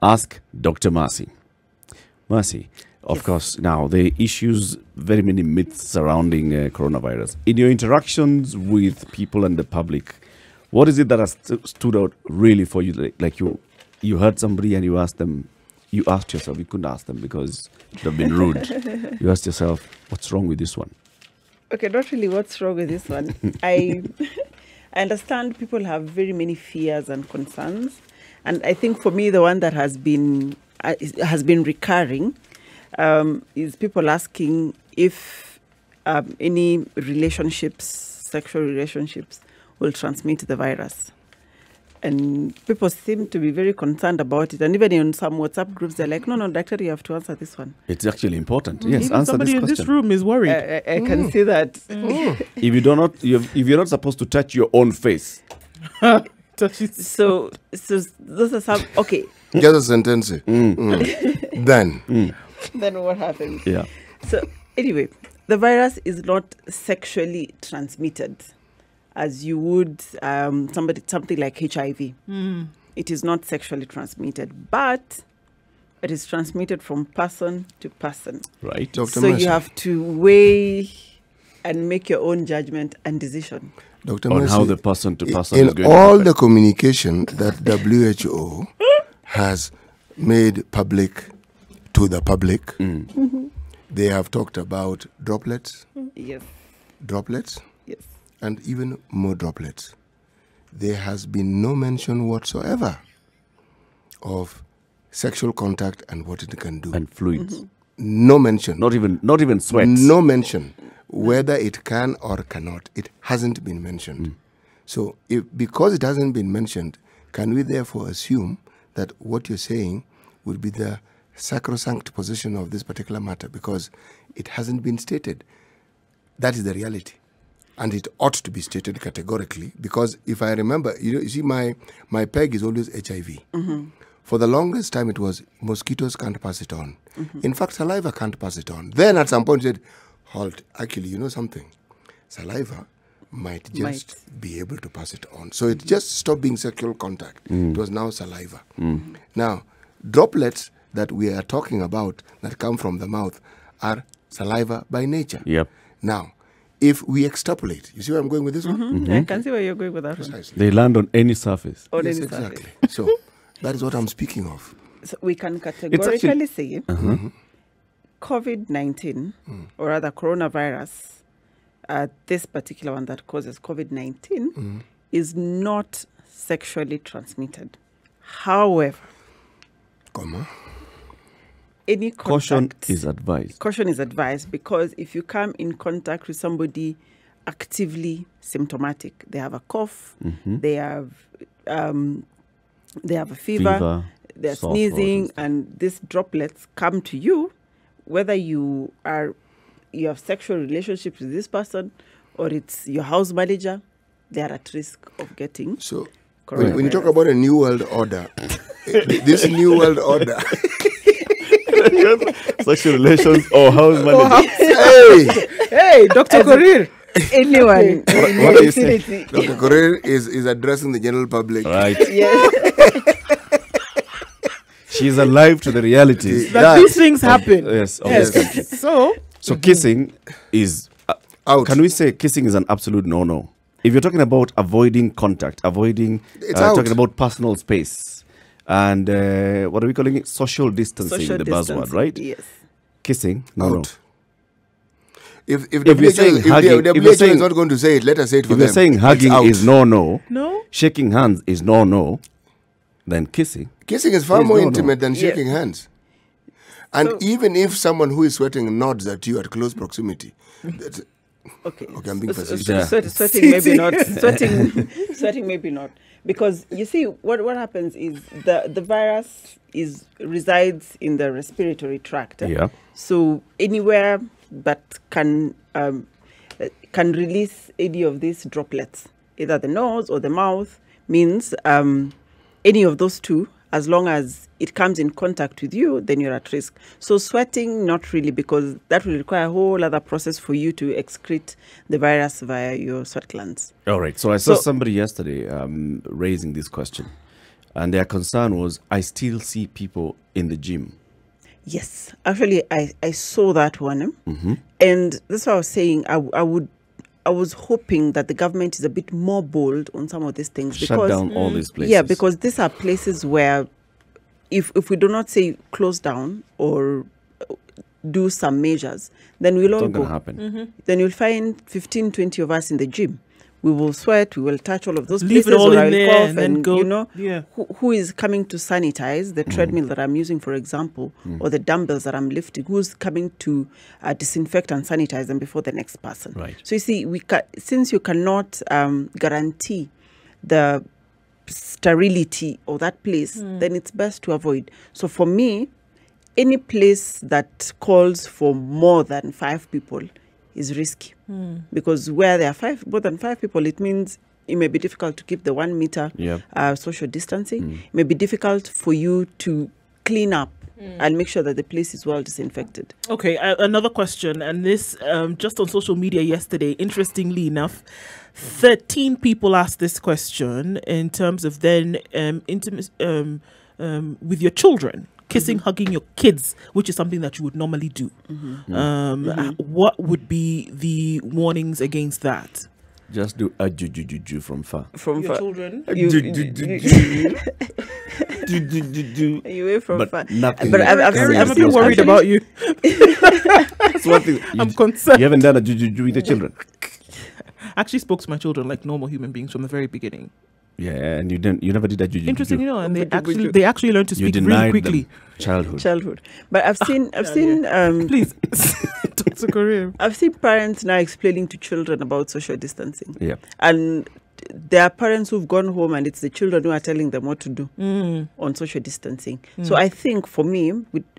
Ask Dr. Mercy. Mercy, of course, now the issues, very many myths surrounding coronavirus. In your interactions with people and the public, what is it that has stood out really for you? Like you heard somebody and you asked yourself, you couldn't ask them because they've been rude. You asked yourself, what's wrong with this one? Okay, not really what's wrong with this one. I understand people have very many fears and concerns. And I think for me, the one that has been recurring is people asking if any sexual relationships, will transmit the virus. And people seem to be very concerned about it. And even in some WhatsApp groups, they're like, no, doctor, you have to answer this one. It's actually important. Yes, even answer somebody this in question. this room is worried. I can see that. If you're not supposed to touch your own face. So those are some, okay. Just a sentence. Then Then what happens? Yeah. So anyway, the virus is not sexually transmitted as you would something like HIV. It is not sexually transmitted, but it is transmitted from person to person. Right. Dr. So Mercy, you have to weigh and make your own judgment and decision. Dr. On Mercy, how the person to person in is going all to the communication that WHO has made public to the public, they have talked about droplets, Yes. Yes. and even more droplets. There has been no mention whatsoever of sexual contact and what it can do. and fluids. No mention. Not even sweat. No mention. Whether it can or cannot, it hasn't been mentioned. So because it hasn't been mentioned, can we therefore assume that what you're saying would be the sacrosanct position of this particular matter because it hasn't been stated? That is the reality. And it ought to be stated categorically because if I remember, you see, my peg is always HIV. For the longest time, it was mosquitoes can't pass it on. In fact, saliva can't pass it on. Then at some point, you said, halt, actually, you know something? Saliva might just be able to pass it on. So it just stopped being sexual contact. It was now saliva. Now, droplets that we are talking about that come from the mouth are saliva by nature. Yep. Now, if we extrapolate, you see where I'm going with this one? I can see where you're going with that one. Precisely. They land on any surface. On Yes, any surface. exactly. So that is what I'm speaking of. So we can categorically say COVID-19, or rather coronavirus, this particular one that causes COVID-19, is not sexually transmitted. However, any Caution contact, is advised. Caution is advised because if you come in contact with somebody actively symptomatic, they have a cough, they have a fever, they're sore sneezing, throat and these droplets come to you, whether you have sexual relationships with this person or it's your house manager, they are at risk of getting So coronavirus. when you talk about a new world order, this new world order, Sexual relations or house manager. hey, Dr. Korir. anyone in What the do you say? vicinity. Dr. Korir is addressing the general public. Right. Yes. She's alive to the reality. That these things happen. Yes. Yes. Yes. So, Kissing is Out. Can we say kissing is an absolute no-no? If you're talking about avoiding contact, It's out. talking about personal space, and what are we calling it? Social distancing, Social the distancing, buzzword, right? Yes. Kissing, no. Out. If If the you're saying hugging- WHO if you're is saying- not going to say it, let us say it for If them. you're saying hugging It's out. is no, no. shaking hands is no, then kissing. Kissing is far Is more no. intimate than Yes. shaking hands. And So- even if someone who is sweating nods at you at close proximity, that's, Okay. Okay, I'm being facetious. Yeah. Sweating maybe not. Sweating maybe not. Because you see, what happens is the virus resides in the respiratory tract. Yeah. So anywhere that can release any of these droplets, either the nose or the mouth, means any of those two, as long as it comes in contact with you, then you're at risk. So sweating, not really, because that will require a whole other process for you to excrete the virus via your sweat glands. All right. So I saw So- somebody yesterday raising this question. And their concern was, I still see people in the gym. Yes, actually, I saw that one, and that's what I was saying. I was hoping that the government is a bit more bold on some of these things, Shut because down all these places. yeah, because these are places where if we do not say close down or do some measures, then we'll all it's not go. going to happen. Then you'll find 15, 20 of us in the gym. We will sweat, we will touch all of those Leave it places, all or in I'll there cough, and then go- you know, yeah. who is coming to sanitize the treadmill that I'm using, for example, or the dumbbells that I'm lifting? Who's coming to disinfect and sanitize them before the next person? Right. So you see, since you cannot guarantee the sterility of that place, then it's best to avoid. So for me, any place that calls for more than 5 people is risky, because where there are more than 5 people, it means it may be difficult to keep the 1 meter social distancing. It may be difficult for you to clean up and make sure that the place is well disinfected. Okay, another question, and this just on social media yesterday, interestingly enough, 13 people asked this question in terms of then intimacy with your children. Kissing, hugging your kids, which is something that you would normally do. What would be the warnings against that? Just do a ju from far. From Your far, children? you away from But far. nothing. But I've I'm a bit seen- worried actually- about you. That's one thing. I'm concerned. You haven't done a ju with the children. I actually spoke to my children like normal human beings from the very beginning. Yeah, and you never did a ju. Interesting, you know, and they Buju. they actually learned to You speak really denied quickly. them childhood. childhood. But I've seen Please, Dr. Korir. I've seen parents now explaining to children about social distancing. Yeah. And there are parents who've gone home and it's the children who are telling them what to do on social distancing. So I think for me,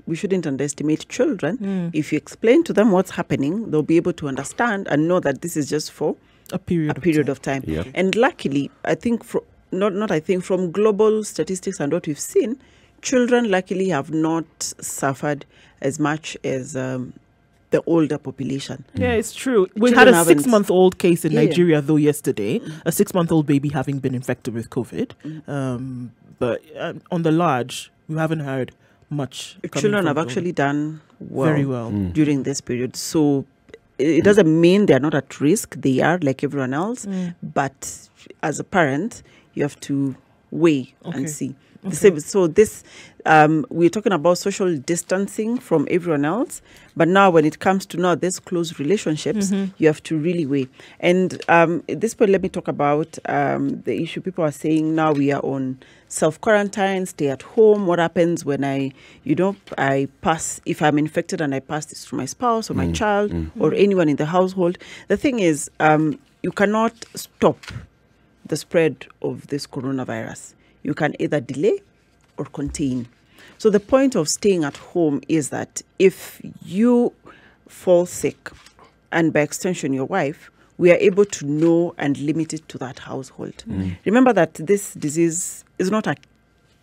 we shouldn't underestimate children. If you explain to them what's happening, they'll be able to understand and know that this is just for A period. a period of time. Yeah. And luckily, I think from global statistics and what we've seen, children luckily have not suffered as much as the older population. Yeah, it's true. We Children had a haven't- 6-month-old case in Yeah. Nigeria, though, yesterday. A 6-month-old baby having been infected with COVID. But on the large, we haven't heard much. coming Children from have children. actually done well, Very well. during this period. So it doesn't mean they're not at risk. They are, like everyone else. But as a parent, you have to weigh Okay. and see. So this, we're talking about social distancing from everyone else. But now when it comes to now this close relationships, you have to really weigh. And at this point, let me talk about the issue. People are saying now we are on self-quarantine, stay at home. What happens when I pass, if I'm infected and I pass this to my spouse or my child or anyone in the household? The thing is, you cannot stop the spread of this coronavirus. You can either delay or contain. So the point of staying at home is that if you fall sick, and by extension your wife, we are able to know and limit it to that household. Remember that this disease is not a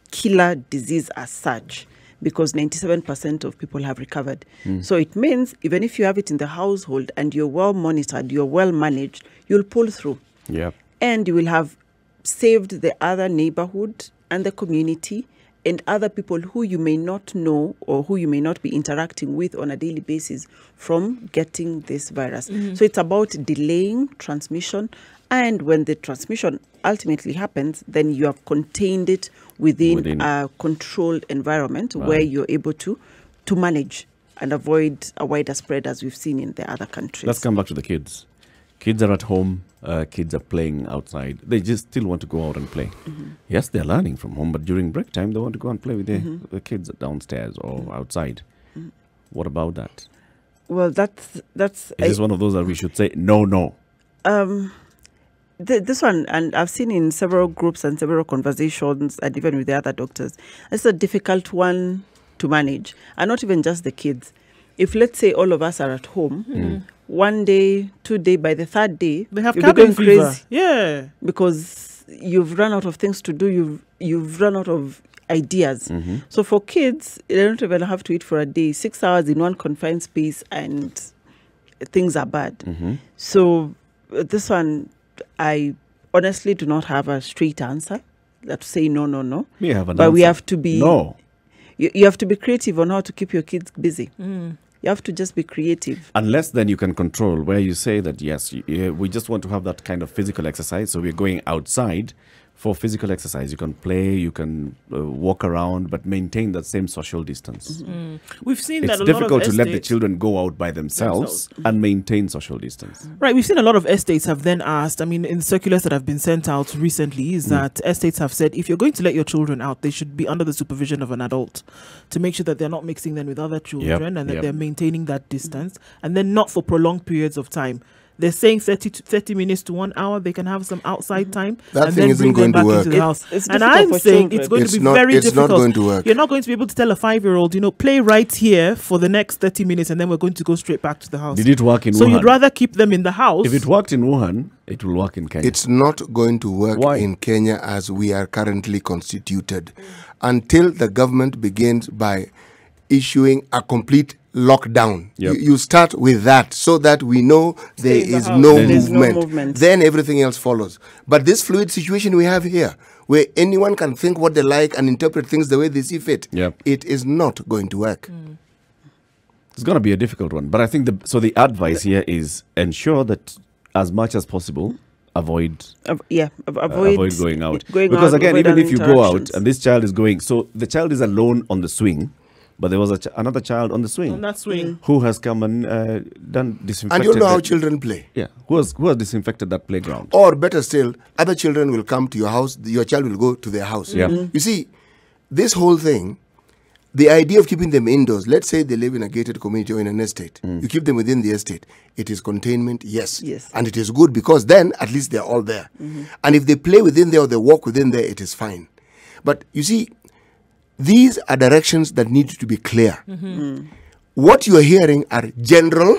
killer disease as such, because 97% of people have recovered. So it means even if you have it in the household and you're well monitored, you're well managed, you'll pull through. Yeah. And you will have saved the other neighborhood and the community and other people who you may not know or who you may not be interacting with on a daily basis from getting this virus. So it's about delaying transmission. And when the transmission ultimately happens, then you have contained it within a controlled environment where you're able to manage and avoid a wider spread as we've seen in the other countries. Let's come back to the kids. Kids are at home. Kids are playing outside. They just still want to go out and play. Yes, they're learning from home, but during break time, they want to go and play with the kids downstairs or outside. What about that? Well, that's Is this one of those that we should say, no? This one, and I've seen in several groups and several conversations, and even with the other doctors, it's a difficult one to manage, and not even just the kids. If, let's say, all of us are at home, 1 day, 2 days, by the 3rd day, They have you'll be cabin going fever. crazy Yeah. because you've run out of things to do. You've run out of ideas. So for kids, they don't even have to eat for a day. 6 hours in one confined space, and things are bad. So this one, I honestly do not have a straight answer that say no, no, no. We have an But we answer. have to be No. You have to be creative on how to keep your kids busy. You have to just be creative. Unless then you can control where you say that, yes, we just want to have that kind of physical exercise. So we're going outside for physical exercise. You can play, you can walk around, but maintain that same social distance. We've seen It's that a lot of difficult to let the estates- children go out by themselves and maintain social distance. Right, we've seen a lot of estates have then asked, I mean, in circulars that have been sent out recently, is that estates have said if you're going to let your children out, they should be under the supervision of an adult to make sure that they're not mixing them with other children and that they're maintaining that distance, and then not for prolonged periods of time. They're saying 30 minutes to 1 hour, they can have some outside time That and thing then isn't bring them going to back work. into the house. It's And difficult I'm for saying children. it's going It's to be not- very it's not difficult. going to work. You're not going to be able to tell a 5-year-old, play right here for the next 30 minutes and then we're going to go straight back to the house. Did it work in So Wuhan? you'd rather keep them in the house. If it worked in Wuhan, it will work in Kenya. It's not going to work Why? in Kenya as we are currently constituted until the government begins by issuing a complete lockdown. Yep. You start with that so that we know there in the is house. no There's no movement. movement. Then everything else follows. But this fluid situation we have here, where anyone can think what they like and interpret things the way they see fit, Yep. it is not going to work. It's going to be a difficult one. But I think the advice here is ensure that as much as possible, avoid Avoid going out. going Because out, again, avoid even if you go out interactions. and this child is going, so the child is alone on the swing, but there was another child on the swing on that swing. who has come and done disinfected. And you know how that- children play. Yeah, who has disinfected that playground? Or better still, other children will come to your house, your child will go to their house. Yeah. Mhm. You see, this whole thing, the idea of keeping them indoors, let's say they live in a gated community or in an estate, you keep them within the estate. It is containment, yes. Yes. And it is good because then at least they're all there. And if they play within there or they walk within there, it is fine. But you see, these are directions that need to be clear. What you are hearing are general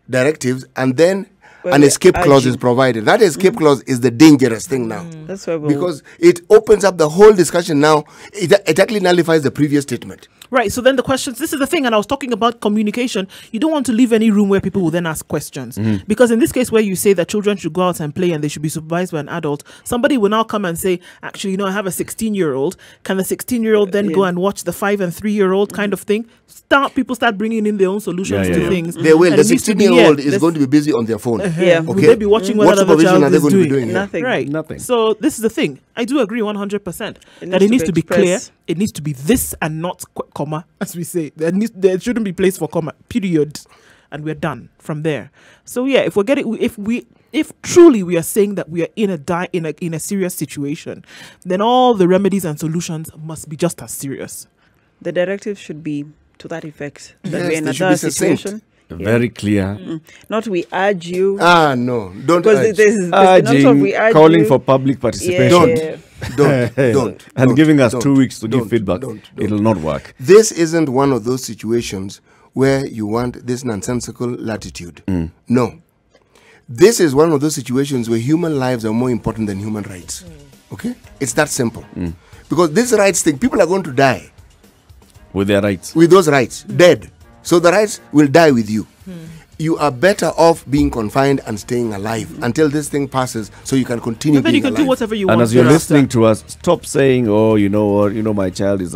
directives and then Well, an we're escape clause is urging. provided. That escape clause is the dangerous thing now. That's why Because it opens up the whole discussion now. It actually nullifies the previous statement. Right. So then the questions, this is the thing, and I was talking about communication. You don't want to leave any room where people will then ask questions. Because in this case where you say that children should go out and play and they should be supervised by an adult, somebody will now come and say, actually, I have a 16-year-old. Can the 16-year-old then go and watch the 5 and 3-year-old kind of thing? People start bringing in their own solutions Yeah, to yeah. things. They will. And The it needs to be, 16-year-old is this- going to be busy on their phone. Yeah. Will Okay. they be watching what What another supervision child are they is going to be doing? doing? Yeah. Nothing. Right. Nothing. So this is the thing. I do agree 100% that needs it needs to be clear. expressed. It needs to be this and not comma, as we say. There shouldn't be place for comma. Period. And we're done from there. So yeah, if truly we are saying that we are in a serious situation, then all the remedies and solutions must be just as serious. the directive should be to that effect. That Yes, we're in they a should be dire succinct. situation. Very clear. Not we urge you. No. Don't Because urge. there's not of we urge Calling you. for public participation. Yeah. Don't. And don't, giving us don't, 2 weeks to don't, give feedback. don't. It'll not work. This isn't one of those situations where you want this nonsensical latitude. No. This is one of those situations where human lives are more important than human rights. Okay? It's that simple. Because this rights thing, people are going to die With their rights. with those rights, dead. So the rights will die with you. You are better off being confined and staying alive until this thing passes so you can continue And then you being can do alive. whatever you And want. as you're thereafter. listening to us, stop saying, "Oh, my child is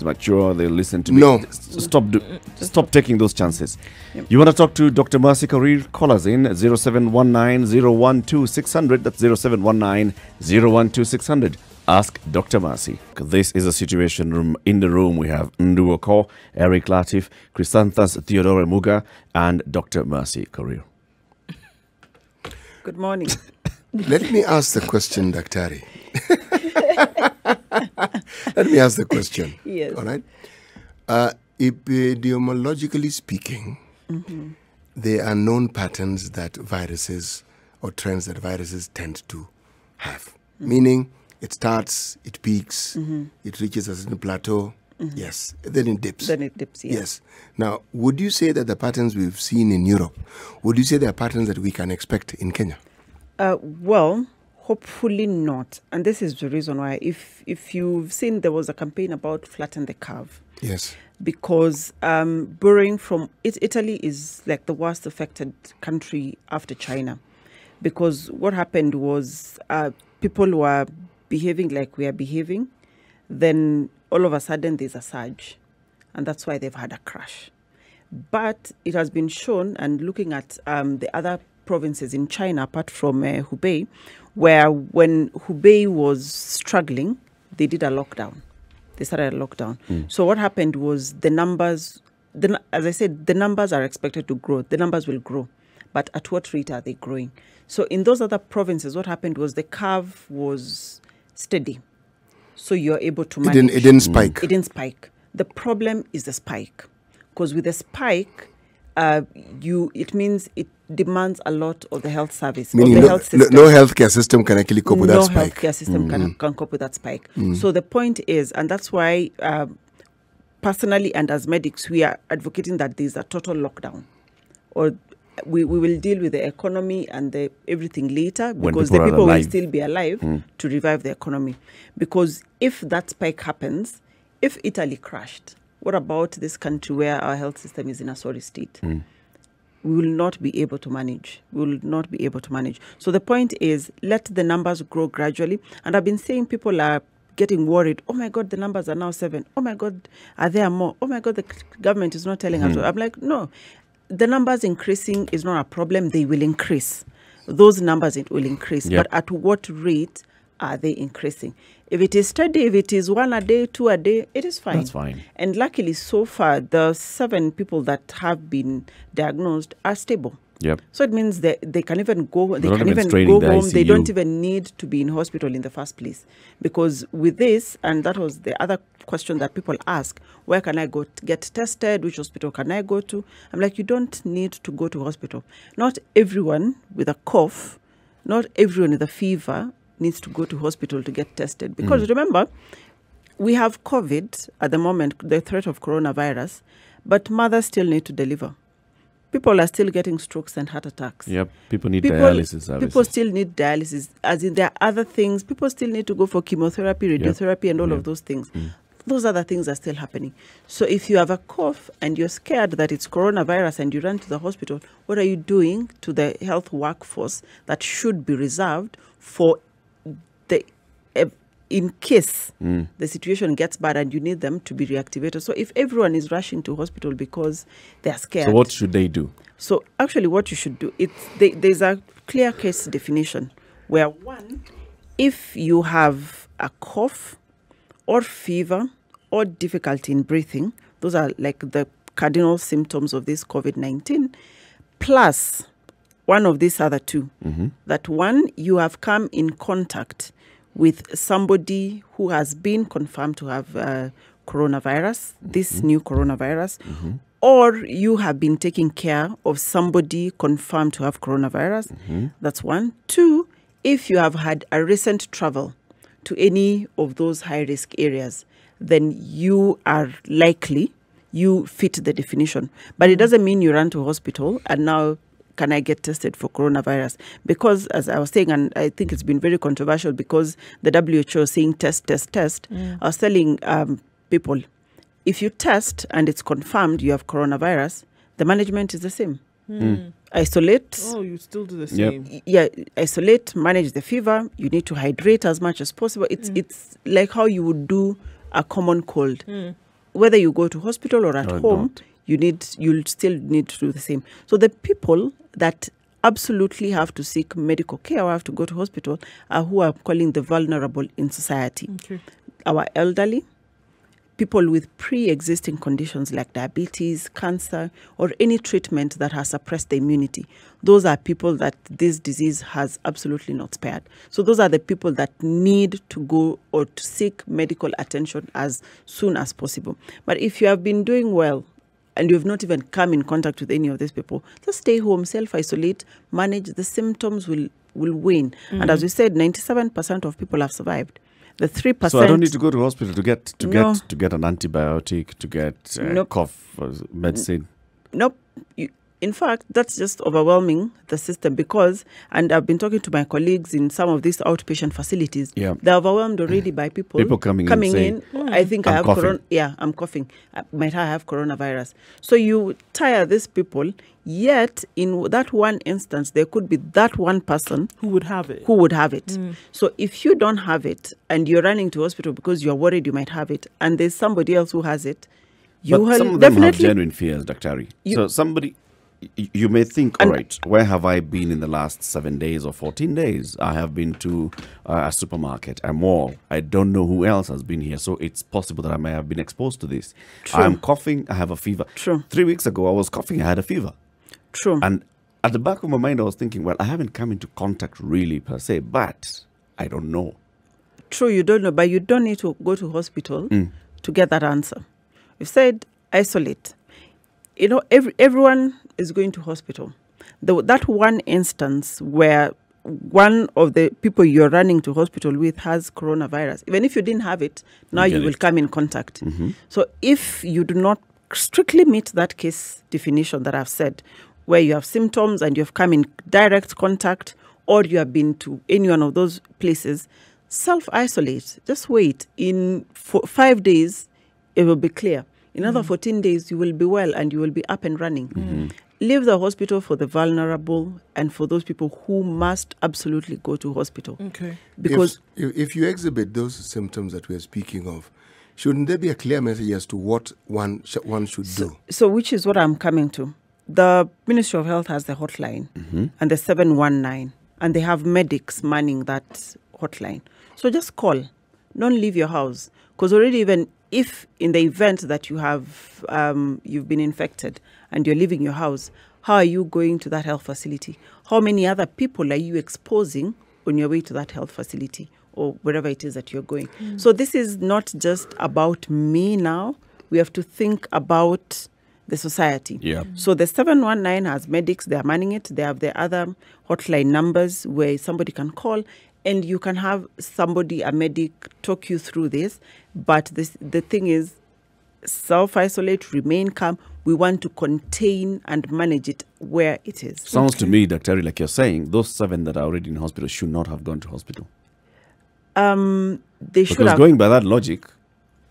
mature. They'll listen to me." No. Stop taking those chances. You want to talk to Dr. Mercy Korir? Call us in 0719-012-600. That's 0719-012-600. Ask Dr. Mercy. This is a situation room. In the room, we have Nduo Ko, Eric Latif, Chrysanthus Theodore Muga, and Dr. Mercy Korir. Good morning. Let me ask the question, Daktari. Let me ask the question. Yes. All right. Epidemiologically speaking, there are known patterns that viruses or trends that viruses tend to have. Meaning, it starts, it peaks, it reaches a certain plateau. Yes. Then it dips. Then it dips, yeah. Yes. Now, would you say that the patterns we've seen in Europe, would you say there are patterns that we can expect in Kenya? Well, hopefully not. And this is the reason why. If you've seen, there was a campaign about flatten the curve. Yes. Because borrowing from Italy is like the worst affected country after China. Because what happened was people were behaving like we are behaving, then all of a sudden there's a surge. And that's why they've had a crash. But it has been shown, and looking at the other provinces in China, apart from Hubei, where when Hubei was struggling, they did a lockdown. They started a lockdown. So what happened was the numbers, as I said, the numbers are expected to grow. The numbers will grow. But at what rate are they growing? So in those other provinces, what happened was the curve was steady. So you're able to manage. It didn't spike. It didn't spike. The problem is the spike. Because with the spike, it means it demands a lot of the health service. Meaning no healthcare system can actually cope with that spike. No healthcare system can cope with that spike. So the point is, and that's why personally and as medics, we are advocating that there's a total lockdown. Or we will deal with the economy and everything later, because the people will still be alive to revive the economy. Because if that spike happens, if Italy crashed, what about this country where our health system is in a sorry state? We will not be able to manage. We will not be able to manage. So the point is, let the numbers grow gradually. And I've been saying people are getting worried. Oh my God, the numbers are now 7. Oh my God, are there more? Oh my God, the government is not telling us. I'm like, no. The numbers increasing is not a problem. They will increase. Those numbers, it will increase. But at what rate are they increasing? If it is steady, if it is 1 a day, 2 a day, it is fine. That's fine. And luckily, so far, the 7 people that have been diagnosed are stable. Yep. So it means that they can even go. They They're can not even even go straining the home. They ICU. don't even need to be in hospital in the first place, because with this, and that was the other question that people ask: where can I go to get tested? Which hospital can I go to? I'm like, you don't need to go to hospital. Not everyone with a cough, not everyone with a fever needs to go to hospital to get tested, because remember, we have COVID at the moment, the threat of coronavirus, but mothers still need to deliver. People are still getting strokes and heart attacks. Yep, people need dialysis services. People still need dialysis. As in, there are other things. People still need to go for chemotherapy, radiotherapy, and all of those things. Those other things are still happening. So if you have a cough and you're scared that it's coronavirus and you run to the hospital, what are you doing to the health workforce that should be reserved for the in case the situation gets bad and you need them to be reactivated? So if everyone is rushing to hospital because they're scared. So what should they do? So actually what you should do, there's a clear case definition where, one, if you have a cough or fever or difficulty in breathing, those are like the cardinal symptoms of this COVID-19, plus one of these other two, that one, you have come in contact with somebody who has been confirmed to have coronavirus, this new coronavirus, or you have been taking care of somebody confirmed to have coronavirus. That's one. Two, if you have had a recent travel to any of those high-risk areas, then you are likely, you fit the definition. But it doesn't mean you run to hospital and now, can I get tested for coronavirus? Because, as I was saying, and I think it's been very controversial because the WHO is saying test, test, test. I was telling people, if you test and it's confirmed you have coronavirus, the management is the same. Isolate. Oh, you still do the same. Yeah, isolate, manage the fever. You need to hydrate as much as possible. It's like how you would do a common cold. Whether you go to hospital or at home, you'll still need to do the same. So the people that absolutely have to seek medical care or have to go to hospital are who I'm calling the vulnerable in society. Our elderly, people with pre-existing conditions like diabetes, cancer, or any treatment that has suppressed the immunity. Those are people that this disease has absolutely not spared. So those are the people that need to go or to seek medical attention as soon as possible. But if you have been doing well, and you have not even come in contact with any of these people, just stay home, self-isolate, manage. The symptoms will wane. And as we said, 97% of people have survived. The 3%. So I don't need to go to hospital to get an antibiotic, to get cough medicine. Nope. In fact, that's just overwhelming the system because, and I've been talking to my colleagues in some of these outpatient facilities, they're overwhelmed already by people coming in saying, I think I have coughing. I'm coughing. Might I have coronavirus? So you tire these people, yet in that one instance, there could be that one person who would have it. So if you don't have it and you're running to hospital because you're worried you might have it, and there's somebody else who has it, you but will some of them have definitely genuine fears, Dr. So somebody, you may think, all right, where have I been in the last 7 days or 14 days? I have been to a supermarket, a mall. I don't know who else has been here. So it's possible that I may have been exposed to this. True. I'm coughing. I have a fever. True. 3 weeks ago, I was coughing. I had a fever. True. And at the back of my mind, I was thinking, well, I haven't come into contact really per se, but I don't know. True, you don't know, but you don't need to go to hospital to get that answer. We've said isolate. You know, everyone is going to hospital. That one instance where one of the people you're running to hospital with has coronavirus, even if you didn't have it, now you will come in contact. So if you do not strictly meet that case definition that I've said, where you have symptoms and you've come in direct contact, or you have been to any one of those places, self-isolate. Just wait. In 5 days, it will be clear. In another 14 days, you will be well and you will be up and running. Leave the hospital for the vulnerable and for those people who must absolutely go to hospital. Okay. Because if you exhibit those symptoms that we're speaking of, shouldn't there be a clear message as to what one should do? So which is what I'm coming to. The Ministry of Health has the hotline and the 719, and they have medics manning that hotline. So just call. Don't leave your house. Because already, even if in the event that you have you've been infected and you're leaving your house, how are you going to that health facility? How many other people are you exposing on your way to that health facility or wherever it is that you're going? So this is not just about me now. We have to think about the society. So the 719 has medics, they are manning it. They have the other hotline numbers where somebody can call and you can have somebody, a medic, talk you through this. But the thing is, self-isolate, remain calm. We want to contain and manage it where it is. Sounds to me, Dr. like you're saying, those 7 that are already in hospital should not have gone to hospital. They should Because have. going by that logic,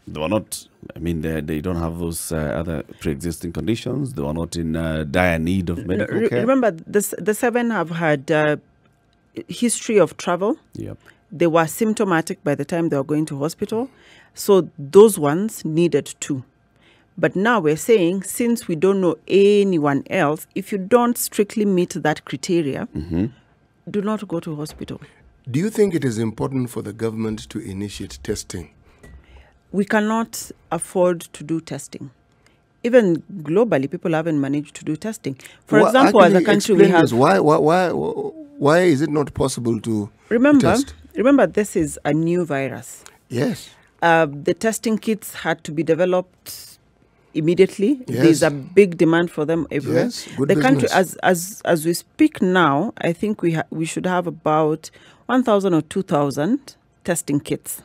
they were not, I mean, they don't have those other pre-existing conditions. They were not in dire need of medical care. Remember, the 7 have had history of travel. They were symptomatic by the time they were going to hospital. So those ones needed 2. But now we're saying, since we don't know anyone else, if you don't strictly meet that criteria, do not go to hospital. Do you think it is important for the government to initiate testing? We cannot afford to do testing. Even globally, people haven't managed to do testing. For example, as a country, we have... Why is it not possible to test? Remember, this is a new virus. Yes. The testing kits had to be developed immediately. There's a big demand for them everywhere. Yes, good the country, business. as we speak now, I think we should have about 1,000 or 2,000 testing kits.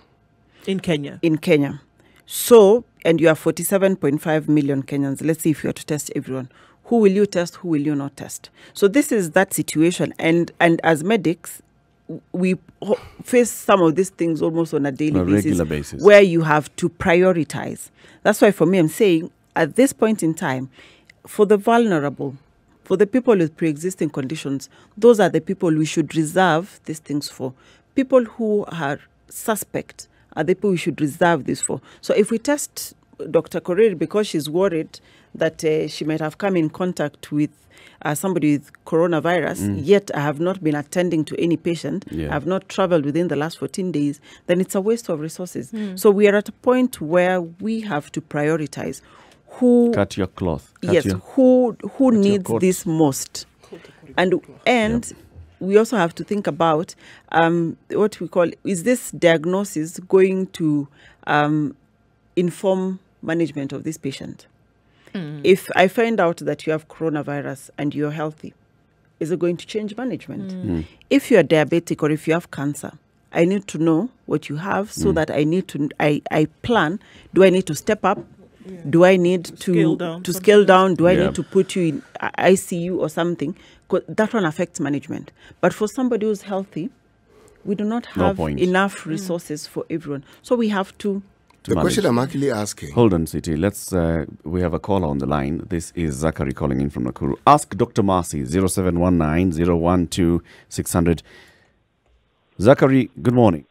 In Kenya? In Kenya. So, and you have 47.5 million Kenyans. Let's see if you are to test everyone. Who will you test? Who will you not test? So this is that situation. And as medics, we face some of these things almost on a regular basis, where you have to prioritize. That's why for me, I'm saying at this point in time, for the vulnerable, for the people with pre-existing conditions, those are the people we should reserve these things for. People who are suspect are the people we should reserve this for. So if we test Dr. Korir because she's worried that she might have come in contact with somebody with coronavirus, yet I have not been attending to any patient, I have not traveled within the last 14 days, then it's a waste of resources. So we are at a point where we have to prioritize who... Cut your cloth. Who needs this most. And we also have to think about what we call, is this diagnosis going to inform management of this patient? If I find out that you have coronavirus and you're healthy, is it going to change management? If you're diabetic or if you have cancer, I need to know what you have so that I need to, I plan, do I need to step up Do I need Scale down to scale down? Do I Yeah. need to put you in ICU or something? 'Cause that one affects management. But for somebody who's healthy, we do not No have point. enough resources for everyone. So we have to. To The manage. question I'm actually asking. Hold on, City. Let's. We have a caller on the line. This is Zachary calling in from Nakuru. Ask Dr. Marcy 0719 012 600. Zachary, good morning.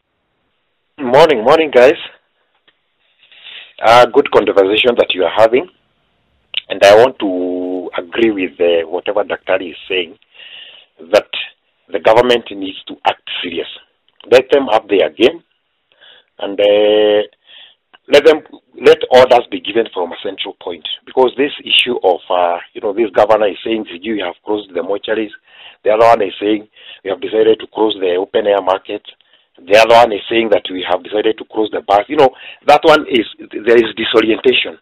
Morning, guys. Good conversation that you are having, and I want to agree with whatever Dr. is saying, that the government needs to act serious. Let them up their game, and let orders be given from a central point. Because this issue of this governor is saying you have closed the mortuaries, the other one is saying we have decided to close the open air market. The other one is saying that we have decided to close the bars. That one there is disorientation.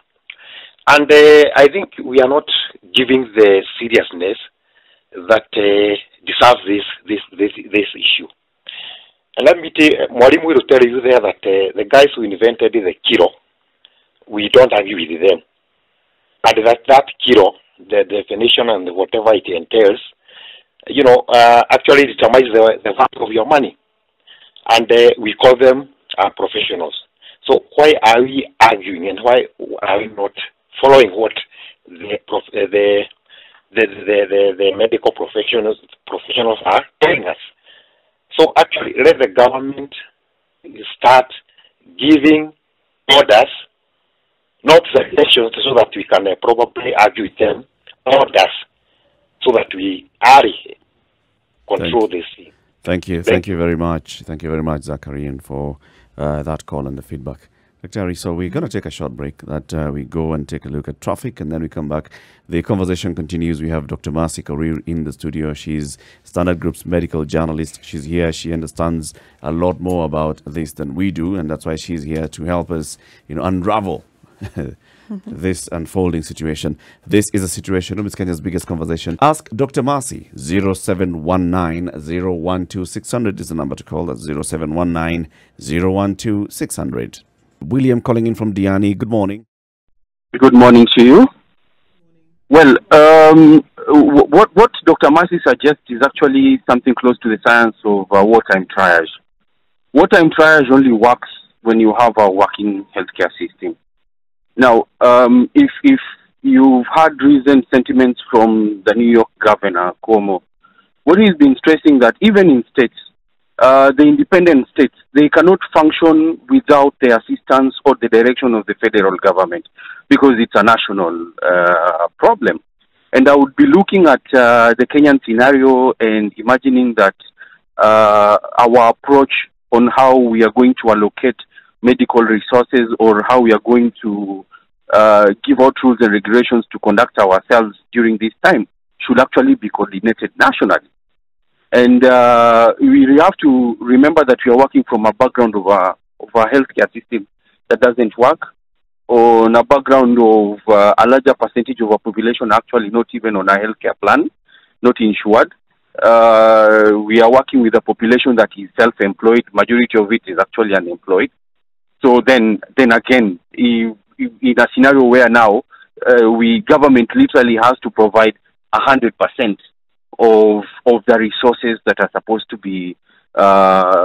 And I think we are not giving the seriousness that deserves this issue. And let me tell you, Mwalimu will tell you there that the guys who invented the kilo, we don't agree with them. But that kilo, the definition and whatever it entails, actually determines the value of your money. And we call them professionals. So why are we arguing, and why are we not following what the medical professionals are telling us? So actually, let the government start giving orders, not suggestions, so that we can probably argue with them, orders, so that we control this thing. Thank you. Thank you very much. Thank you very much, Zachary, and for that call and the feedback. Dr. So we're going to take a short break, that we go and take a look at traffic, and then we come back. The conversation continues. We have Dr. Marcy Korir in the studio. She's Standard Group's medical journalist. She's here. She understands a lot more about this than we do, and that's why she's here to help us, unravel this unfolding situation. This is a situation room. It's Kenya's biggest conversation. Ask Dr. Marcy. 0719 012 600 is the number to call. That's 0719 012 600. William calling in from Diani. Good morning. Good morning to you. Well, what Dr. Marcy suggests is actually something close to the science of wartime triage. Wartime triage only works when you have a working healthcare system. Now, if you've had recent sentiments from the New York governor, Cuomo, what he's been stressing that even in states, the independent states, they cannot function without the assistance or the direction of the federal government, because it's a national problem. And I would be looking at the Kenyan scenario and imagining that our approach on how we are going to allocate medical resources, or how we are going to give out rules and regulations to conduct ourselves during this time, should actually be coordinated nationally. And we have to remember that we are working from a background of a healthcare system that doesn't work, on a background of a larger percentage of our population actually not even on a healthcare plan, not insured. We are working with a population that is self-employed. Majority of it is actually unemployed. So then again, in a scenario where now government literally has to provide 100% of the resources that are supposed to be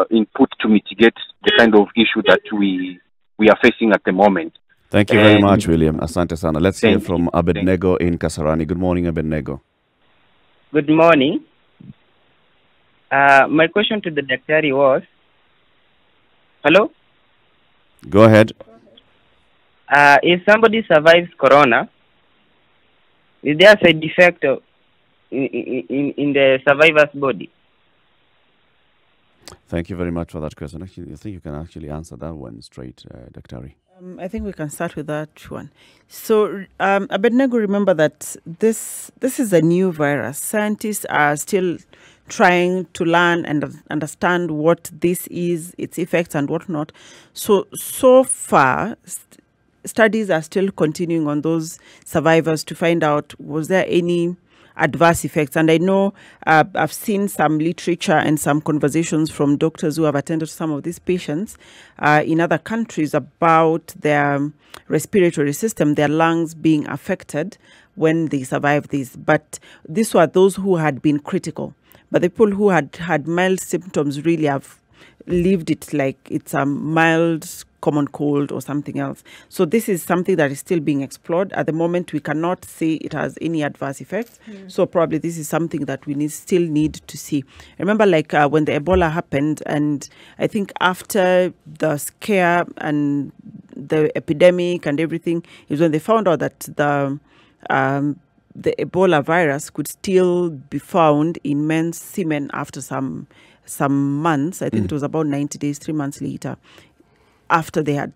input to mitigate the kind of issue that we are facing at the moment. Thank you very much, William. Asante sana. Let's hear from Abednego in Kasarani. Good morning, Abednego. Good morning. My question to the doctor was, hello? Go ahead. If somebody survives corona, is there a side effect in the survivor's body? Thank you very much for that question. Actually, I think you can actually answer that one straight, Dr. I think we can start with that one. So, Abednego, remember that this is a new virus. Scientists are still trying to learn and understand what this is, its effects and whatnot. So far, studies are still continuing on those survivors to find out, was there any adverse effects. And I know I've seen some literature and some conversations from doctors who have attended to some of these patients in other countries about their respiratory system, their lungs being affected when they survive this. But these were those who had been critical. But the people who had mild symptoms really have lived it like it's a mild common cold or something else. So this is something that is still being explored. At the moment, we cannot say it has any adverse effects. So probably this is something that we still need to see. Remember, like when the Ebola happened, and I think after the scare and the epidemic and everything, is when they found out that the Ebola virus could still be found in men's semen after some months. I think it was about 90 days, 3 months later, after they had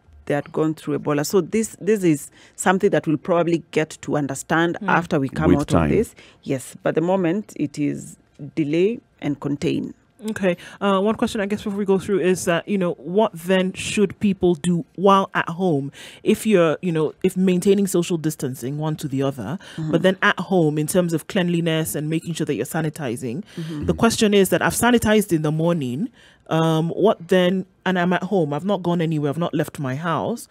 gone through Ebola. So this is something that we'll probably get to understand after we come out of this. Yes, but the moment it is delay and contain. Okay. One question, I guess, before we go through is that, what then should people do while at home if you're, if maintaining social distancing one to the other, but then at home in terms of cleanliness and making sure that you're sanitizing. The question is that I've sanitized in the morning. What then? And I'm at home. I've not gone anywhere. I've not left my house.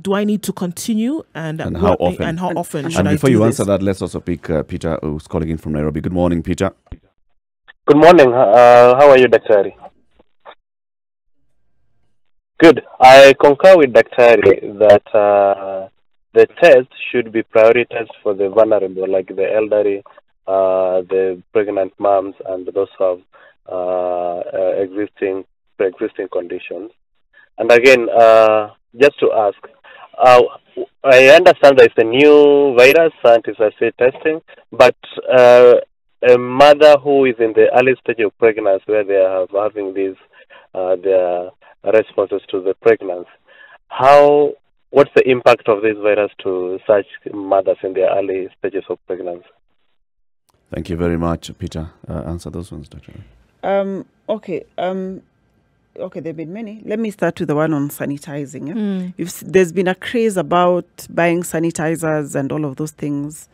Do I need to continue? And how often? And how often should I do this? And before you answer that, let's also pick Peter, who's calling in from Nairobi. Good morning, Peter. Good morning. How are you, Daktari? Good. I concur with Daktari that the test should be prioritized for the vulnerable, like the elderly, the pregnant moms, and those who have pre-existing conditions. And again, just to ask, I understand there's a new virus, scientists are still testing, but a mother who is in the early stage of pregnancy, where they are having these their responses to the pregnancy, what's the impact of this virus to such mothers in their early stages of pregnancy? Thank you very much, Peter. Answer those ones, Dr. Okay. Okay, there have been many. Let me start with the one on sanitizing. There's been a craze about buying sanitizers and all of those things.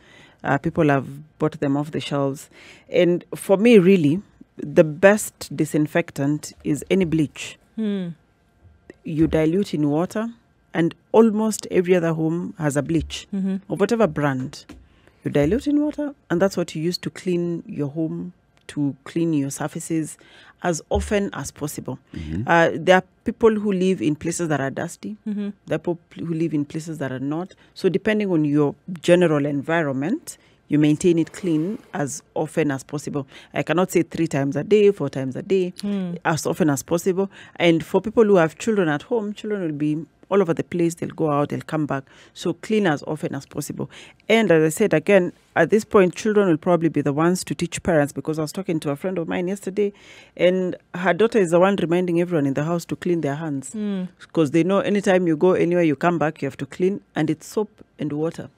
People have bought them off the shelves. And for me, really, the best disinfectant is any bleach. You dilute in water, and almost every other home has a bleach of whatever brand. You dilute in water, and that's what you use to clean your home, to clean your surfaces as often as possible. There are people who live in places that are dusty. There are people who live in places that are not. So depending on your general environment, you maintain it clean as often as possible. I cannot say 3 times a day, 4 times a day, as often as possible. And for people who have children at home, children will be all over the place. They'll go out, they'll come back. So clean as often as possible. And as I said, again, at this point, children will probably be the ones to teach parents, because I was talking to a friend of mine yesterday, and her daughter is the one reminding everyone in the house to clean their hands, because they know anytime you go anywhere, you come back, you have to clean, and it's soap and water.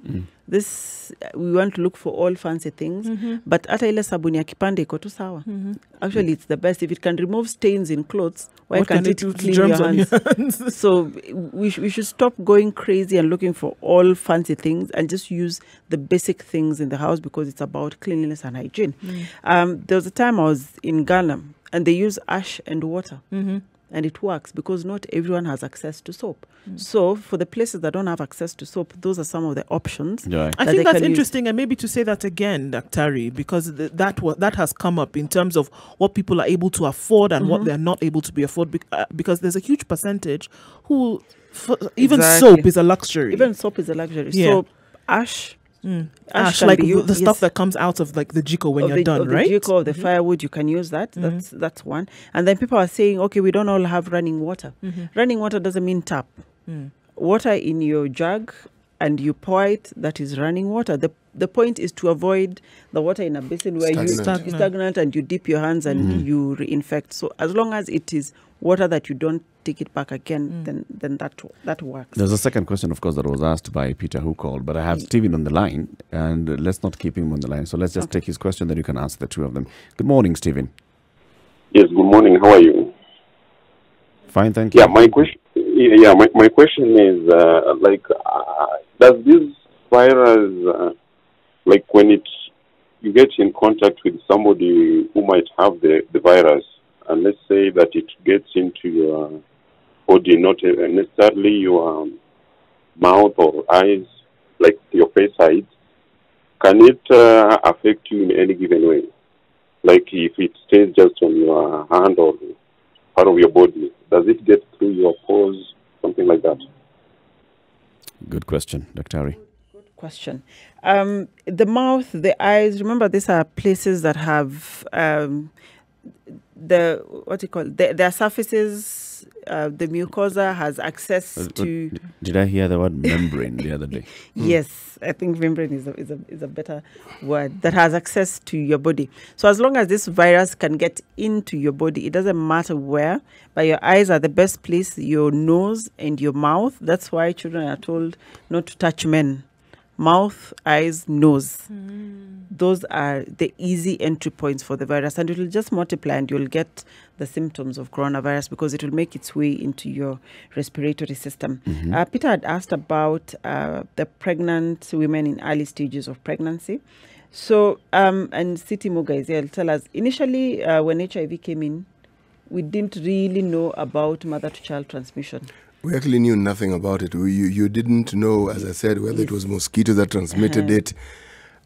This, we want to look for all fancy things, but hata ile sabuni ya kipande iko tu sawa. Actually, it's the best. If it can remove stains in clothes, why can't it clean your hands? So we should stop going crazy and looking for all fancy things, and just use the basic things in the house, because it's about cleanliness and hygiene. There was a time I was in Ghana, and they use ash and water. And it works, because not everyone has access to soap. So for the places that don't have access to soap, those are some of the options. I think that's interesting, and maybe to say that again, Daktari, because that has come up in terms of what people are able to afford and what they're not able to be afford, because there's a huge percentage who, even soap is a luxury. Even soap is a luxury. So ash, like the stuff that comes out of like the jiko when you're done, right? The jiko, the firewood, you can use that. That's one. And then people are saying, okay, we don't all have running water. Running water doesn't mean tap. Water in your jug, and you pour it, that is running water. The point is to avoid the water in a basin where it's stagnant, and you dip your hands and you reinfect. So as long as it is water that you don't take it back again, then that works. There's a second question, of course, that was asked by Peter, who called, but I have Stephen on the line, and let's not keep him on the line. So let's just take his question, then you can answer the two of them. Good morning, Stephen. Yes, good morning. How are you? Fine, thank you. Yeah, my question. My question is, does this virus, like when it you get in contact with somebody who might have the virus, and let's say that it gets into your body, not necessarily your mouth or eyes, like your face sides, can it affect you in any given way? Like if it stays just on your hand or part of your body, does it get through your pores, something like that? Good question, Dr. Ari. Good question. The mouth, the eyes, remember these are places that have their surfaces, the mucosa has access to... Did I hear the word membrane the other day? Yes, I think membrane is a better word, that has access to your body. So as long as this virus can get into your body, it doesn't matter where, but your eyes are the best place, your nose and your mouth. That's why children are told not to touch men. Mouth, eyes, nose. Those are the easy entry points for the virus, and it will just multiply and you'll get the symptoms of coronavirus because it will make its way into your respiratory system. Peter had asked about the pregnant women in early stages of pregnancy. So, and City Muga is here, tell us, initially when HIV came in, we didn't really know about mother-to-child transmission. We actually knew nothing about it. You didn't know, as I said, whether it was mosquito that transmitted it.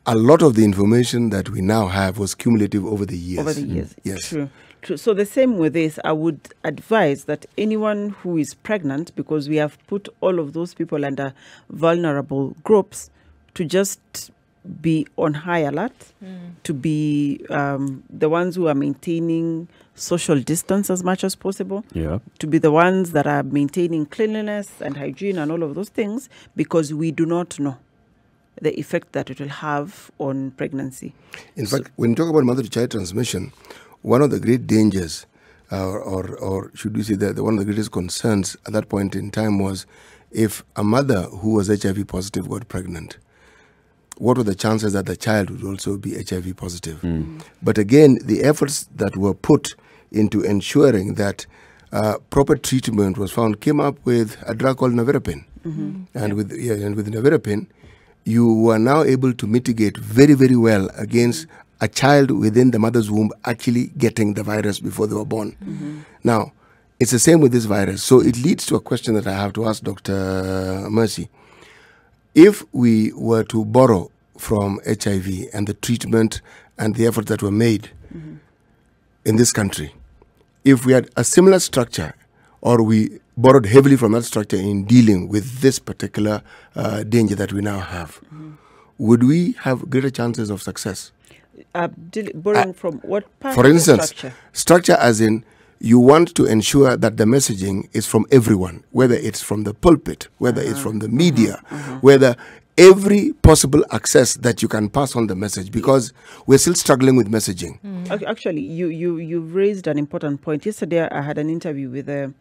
A lot of the information that we now have was cumulative over the years. Over the years, yes. True. So the same with this, I would advise that anyone who is pregnant, because we have put all of those people under vulnerable groups, to just be on high alert, to be the ones who are maintaining social distance as much as possible, to be the ones that are maintaining cleanliness and hygiene and all of those things, because we do not know the effect that it will have on pregnancy. In fact, when you talk about mother-to-child transmission, one of the great dangers, or should we say that one of the greatest concerns at that point in time was if a mother who was HIV positive got pregnant, what were the chances that the child would also be HIV positive? But again, the efforts that were put into ensuring that proper treatment was found came up with a drug called nevirapine. And with nevirapine, you were now able to mitigate very, very well against a child within the mother's womb actually getting the virus before they were born. Now, it's the same with this virus. So it leads to a question that I have to ask Dr. Mercy. If we were to borrow from HIV and the treatment and the efforts that were made in this country, if we had a similar structure, or we borrowed heavily from that structure in dealing with this particular danger that we now have, would we have greater chances of success? Borrowing from what part for of instance, the structure? Structure as in you want to ensure that the messaging is from everyone, whether it's from the pulpit, whether it's from the media, whether every possible access that you can pass on the message, because we're still struggling with messaging. Actually, you've raised an important point. Yesterday, I had an interview with the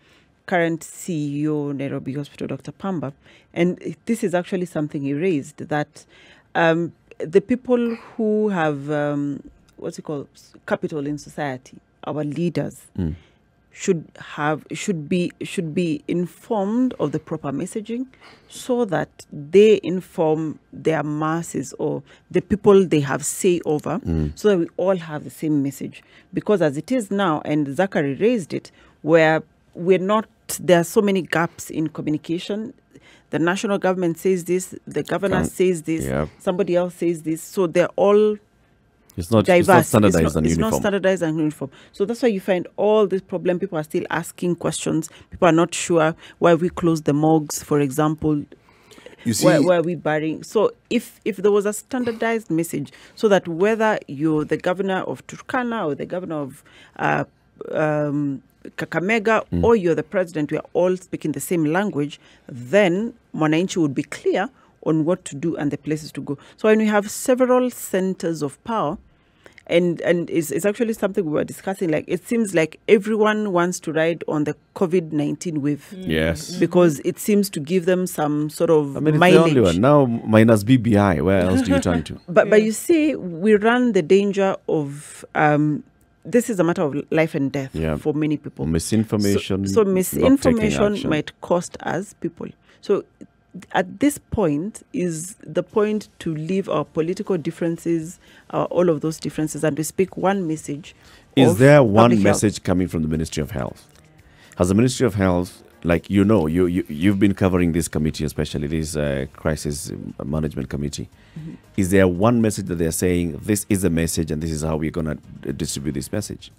current CEO, Nairobi Hospital, Dr. Pamba, and this is actually something he raised, that the people who have, capital in society, our leaders, should be informed of the proper messaging, so that they inform their masses or the people they have say over, so that we all have the same message. Because as it is now, and Zachary raised it, where there are so many gaps in communication. The national government says this, the governor says this, somebody else says this, so they're all diverse. It's not standardized and uniform. It's not standardized and uniform. So that's why you find all this problem. People are still asking questions. People are not sure why we close the morgues, for example. You see, why are we burying? So if there was a standardized message, so that whether you're the governor of Turkana or the governor of Kakamega or you're the president, we are all speaking the same language, then Mwananchi would be clear on what to do and the places to go. So when we have several centers of power, and it's actually something we were discussing, like it seems like everyone wants to ride on the COVID-19 wave. Yes. Because it seems to give them some sort of it's mileage. the only one. Now minus BBI, where else do you turn to? But you see, we run the danger of... this is a matter of life and death for many people. Misinformation. So misinformation might cost us people. So at this point is the point to leave our political differences, all of those differences, and to speak one message. Is there one health. message coming from the Ministry of Health? Has the Ministry of Health, like you've been covering this committee, especially this crisis management committee, is there one message that they're saying, this is the message and this is how we're going to distribute this message?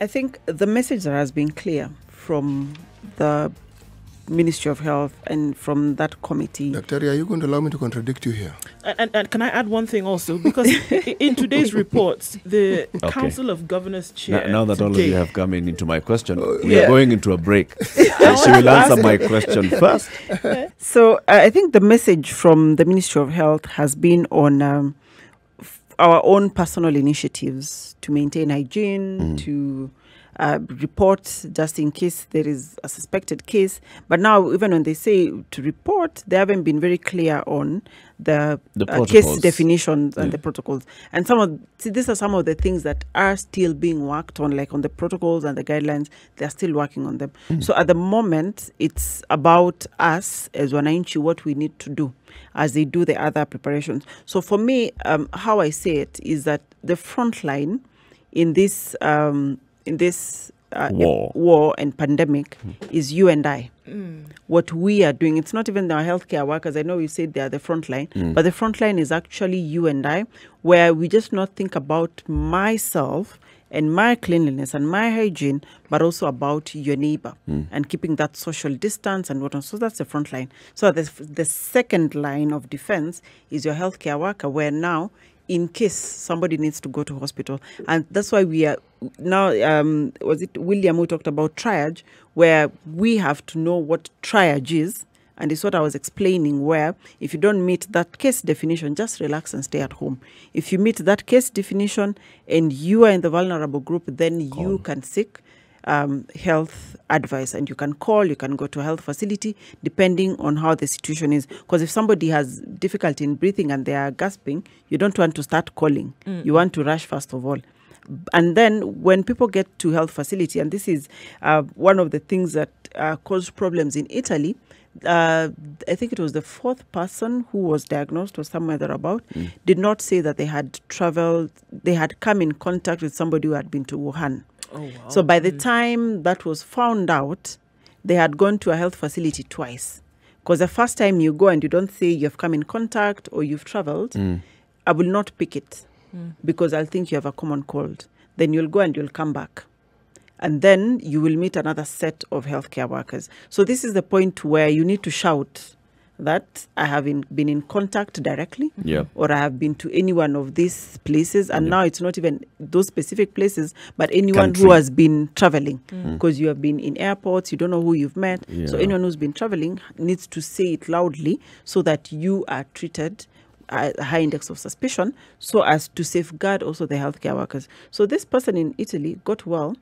I think the message that has been clear from the Ministry of Health and from that committee. Dr. Are you going to allow me to contradict you here? And can I add one thing also? Because in today's reports, the Council of Governors chair. Now that all of you have come into my question, we are going into a break. And she will answer my question first. So I think the message from the Ministry of Health has been on our own personal initiatives to maintain hygiene, to report just in case there is a suspected case. But now, even when they say to report, they haven't been very clear on the case definitions and the protocols. And these are some of the things that are still being worked on, like on the protocols and the guidelines. They're still working on them. So at the moment, it's about us as Wananchi, what we need to do as they do the other preparations. So for me, how I say it is that the front line in this war and pandemic is you and I. What we are doing, it's not even our healthcare workers. I know you said they are the front line, but the front line is actually you and I, where we just not think about myself and my cleanliness and my hygiene, but also about your neighbor and keeping that social distance and whatnot. So that's the front line. So the second line of defense is your healthcare worker, where now, in case somebody needs to go to hospital. And that's why we are now, was it William who talked about triage, where we have to know what triage is. And it's what I was explaining, where if you don't meet that case definition, just relax and stay at home. If you meet that case definition and you are in the vulnerable group, then you can seek health advice, and you can call, you can go to a health facility, depending on how the situation is. Because if somebody has difficulty in breathing and they are gasping, you don't want to start calling. You want to rush first of all. And then when people get to health facility, and this is one of the things that caused problems in Italy, I think it was the fourth person who was diagnosed or somewhere thereabout, did not say that they had traveled, they had come in contact with somebody who had been to Wuhan. Oh, wow. So by the time that was found out, they had gone to a health facility twice. Because the first time you go and you don't say you've come in contact or you've traveled, I will not pick it because I'll think you have a common cold. Then you'll go and you'll come back. And then you will meet another set of healthcare workers. So this is the point where you need to shout that I have been in contact directly, or I have been to any one of these places. And now it's not even those specific places, but anyone who has been traveling, because you have been in airports, you don't know who you've met. So anyone who's been traveling needs to say it loudly so that you are treated at a high index of suspicion, so as to safeguard also the healthcare workers. So this person in Italy got well,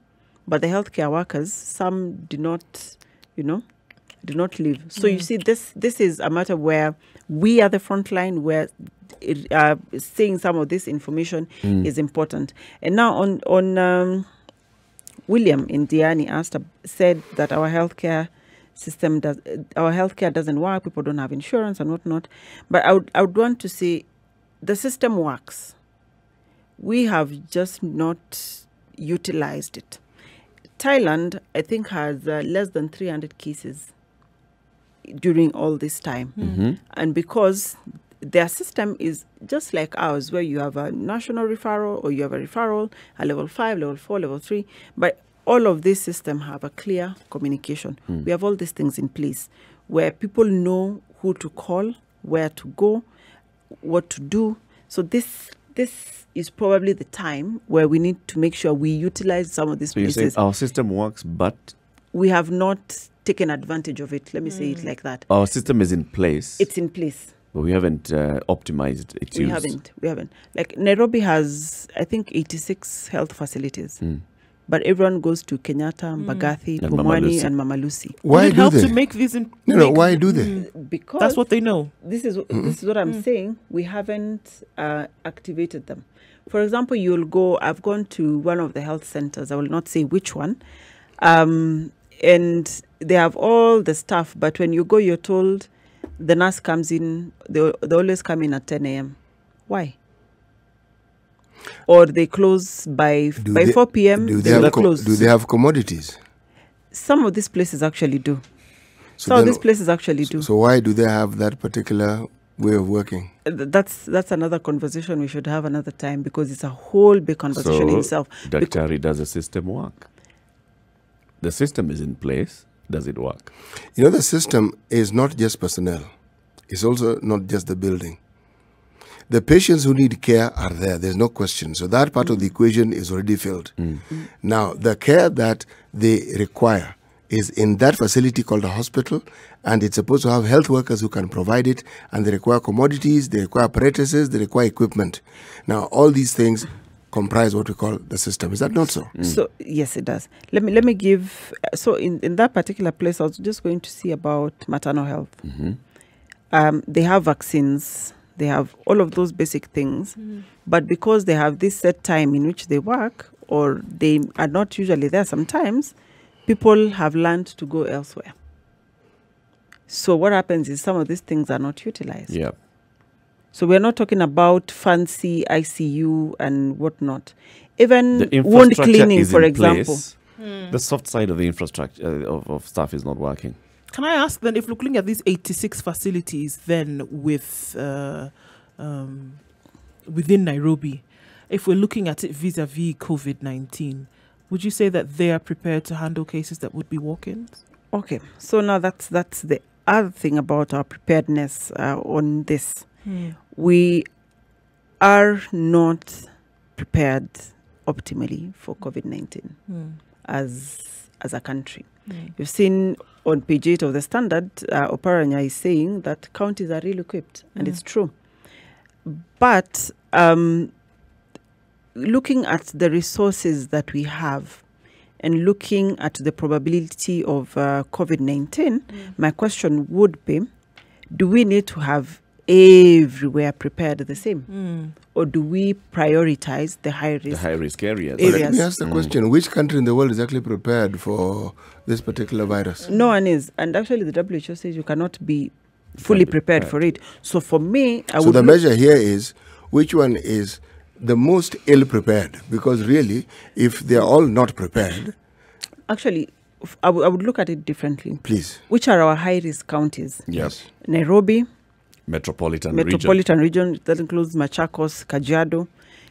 but the healthcare workers, some did not, did not leave. So you see, this is a matter where we are the front line, where saying some of this information is important. And now on William in Diani said that our healthcare system doesn't work, people don't have insurance and whatnot. But I would want to say the system works. We have just not utilized it. Thailand, I think, has less than 300 cases during all this time. And because their system is just like ours, where you have a national referral, or you have a referral, a level 5, level 4, level 3, but all of this system have a clear communication. We have all these things in place where people know who to call, where to go, what to do. So this is probably the time where we need to make sure we utilize some of these places. So you say our system works, but we have not taken advantage of it. Let me say it like that. Our system is in place. It's in place. But we haven't optimized its use. We haven't. Like Nairobi has, I think, 86 health facilities. But everyone goes to Kenyatta, Mbagathi, Pumwani, and Mama Lucy. Why do they? To make these why do they? Because that's what they know. This is what I'm saying. We haven't activated them. For example, I've gone to one of the health centers. I will not say which one. And they have all the stuff. But when you go, you're told the nurse comes in, they always come in at 10 a.m. Why? Or they close by 4 p.m. Do they close. Do they have commodities? Some of these places actually do. So Some of these places actually do. So why do they have that particular way of working? That's another conversation we should have another time, because it's a whole big conversation in itself. Daktari, does the system work? The system is in place. Does it work? You know, the system is not just personnel. It's also not just the building. The patients who need care are there. There's no question. So that part of the equation is already filled. Now, the care that they require is in that facility called a hospital, and it's supposed to have health workers who can provide it, and they require commodities, they require apparatuses, they require equipment. Now, all these things comprise what we call the system. Is that not so? So yes, it does. Let me give. So in that particular place, I was just going to see about maternal health. They have vaccines. They have all of those basic things, but because they have this set time in which they work, or they are not usually there sometimes, people have learned to go elsewhere. So what happens is some of these things are not utilized. Yeah. So we're not talking about fancy ICU and whatnot. Even The wound infrastructure cleaning, is for in example. place. The soft side of the infrastructure of stuff is not working. Can I ask then, if looking at these 86 facilities then with within Nairobi, if we're looking at it vis-a-vis COVID-19, would you say that they are prepared to handle cases that would be walk-ins? Okay, so now that's the other thing about our preparedness on this. We are not prepared optimally for COVID-19 as a country. You've seen on page 8 of the Standard, Oparanya is saying that counties are ill equipped, and it's true. But looking at the resources that we have and looking at the probability of COVID-19, my question would be, do we need to have everywhere prepared the same? Or do we prioritize the high-risk areas? Let me ask the question, which country in the world is actually prepared for this particular virus? No one is. And actually the WHO says you cannot be fully prepared for it. So for me, So the measure here is which one is the most ill-prepared? Because really, if they're all not prepared... Actually, I would look at it differently. Please. Which are our high-risk counties? Yes. Nairobi. Metropolitan region. That includes Machakos, Kajiado.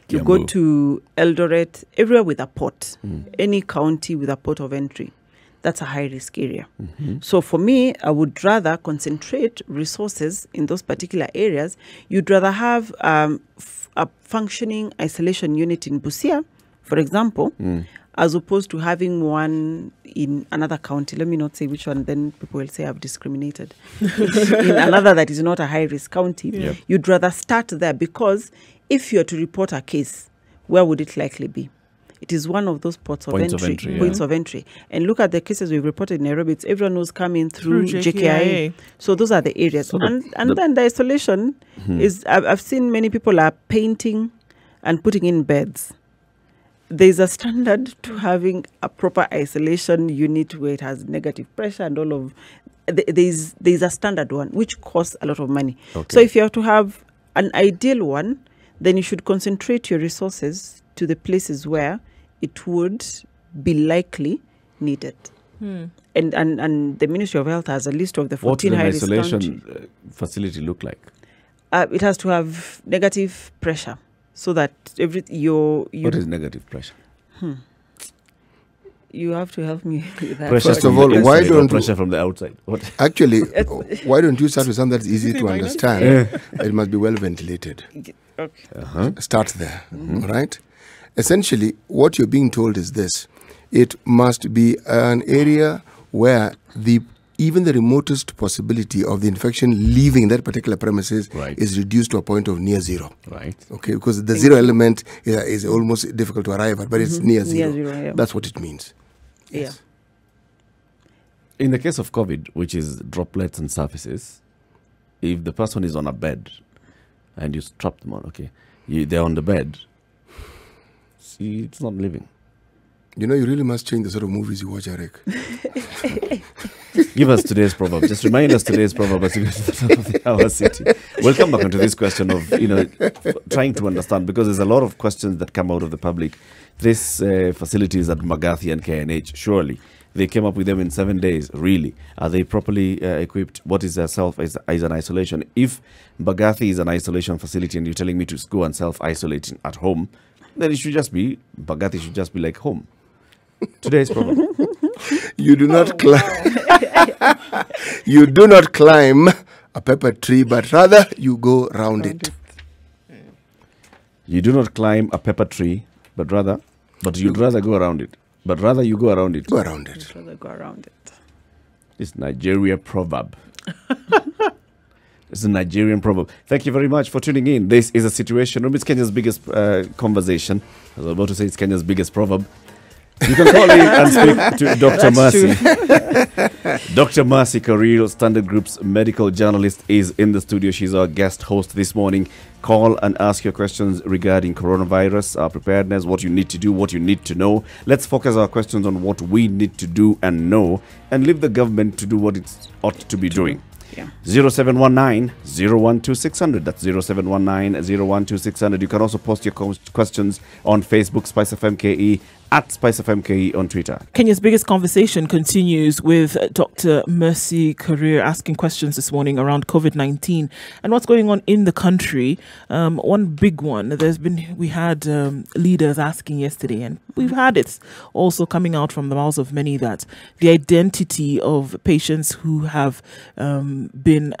You go to Eldoret, everywhere with a port. Any county with a port of entry. That's a high-risk area. So for me, I would rather concentrate resources in those particular areas. You'd rather have a functioning isolation unit in Busia, for example, as opposed to having one in another county. Let me not say which one, then people will say I've discriminated. In another that is not a high-risk county, you'd rather start there, because if you're to report a case, where would it likely be? It is one of those points of entry. And look at the cases we've reported in Nairobi. It's everyone who's coming through JKIA. So those are the areas. So then the isolation is, I've seen many people are painting and putting in beds. There's a standard to having a proper isolation unit where it has negative pressure and all of... There's a standard one, which costs a lot of money. So if you have to have an ideal one, then you should concentrate your resources to the places where it would be likely needed. And the Ministry of Health has a list of the 14 high-risk counties. What does an isolation facility look like? It has to have negative pressure, so that What is negative pressure? You have to help me with that. First of all, why don't pressure from the outside? What? Actually, why don't you start with something that's easy to understand? It must be well ventilated. Start there, all right? Essentially, what you're being told is this: it must be an area where even the remotest possibility of the infection leaving that particular premises is reduced to a point of near zero. Right. Okay, because the zero element is almost difficult to arrive at, but it's near zero. That's what it means. Yes. In the case of COVID, which is droplets and surfaces, if the person is on a bed and you strap them on, they're on the bed, see, it's not living. You know, you really must change the sort of movies you watch, Eric. Give us today's proverb. Just remind us today's proverb as we go to the top of the hour city. We'll come back onto this question of, trying to understand, because there's a lot of questions that come out of the public. This facilities at Magathi and KNH, surely they came up with them in 7 days. Really? Are they properly equipped? What is their is an isolation? If Magathi is an isolation facility and you're telling me to go and self-isolate at home, then it should just be, Magathi should just be like home. Today's problem. You do not climb. You do not climb a pepper tree, but rather you go round it. You do not climb a pepper tree, but you'd rather go around it. But rather you go around it. Go around it. I'd rather go around it. It's Nigeria proverb. It's a Nigerian proverb. Thank you very much for tuning in. This is a situation room. It's Kenya's biggest conversation. I was about to say it's Kenya's biggest proverb. You can call in and speak to Dr. Mercy. Dr. Mercy Korir, Standard Group's medical journalist, is in the studio. She's our guest host this morning. Call and ask your questions regarding coronavirus, preparedness, what you need to do, what you need to know. Let's focus our questions on what we need to do and know, and leave the government to do what it ought to be doing. Yeah. 0719 012 That's 0719 012 You can also post your questions on Facebook, Spice FM KE, at Spice FM KE on Twitter. Kenya's biggest conversation continues with Dr. Mercy Korir asking questions this morning around COVID-19 and what's going on in the country. One big one, we had leaders asking yesterday, and we've had it also coming out from the mouths of many, that the identity of patients who have been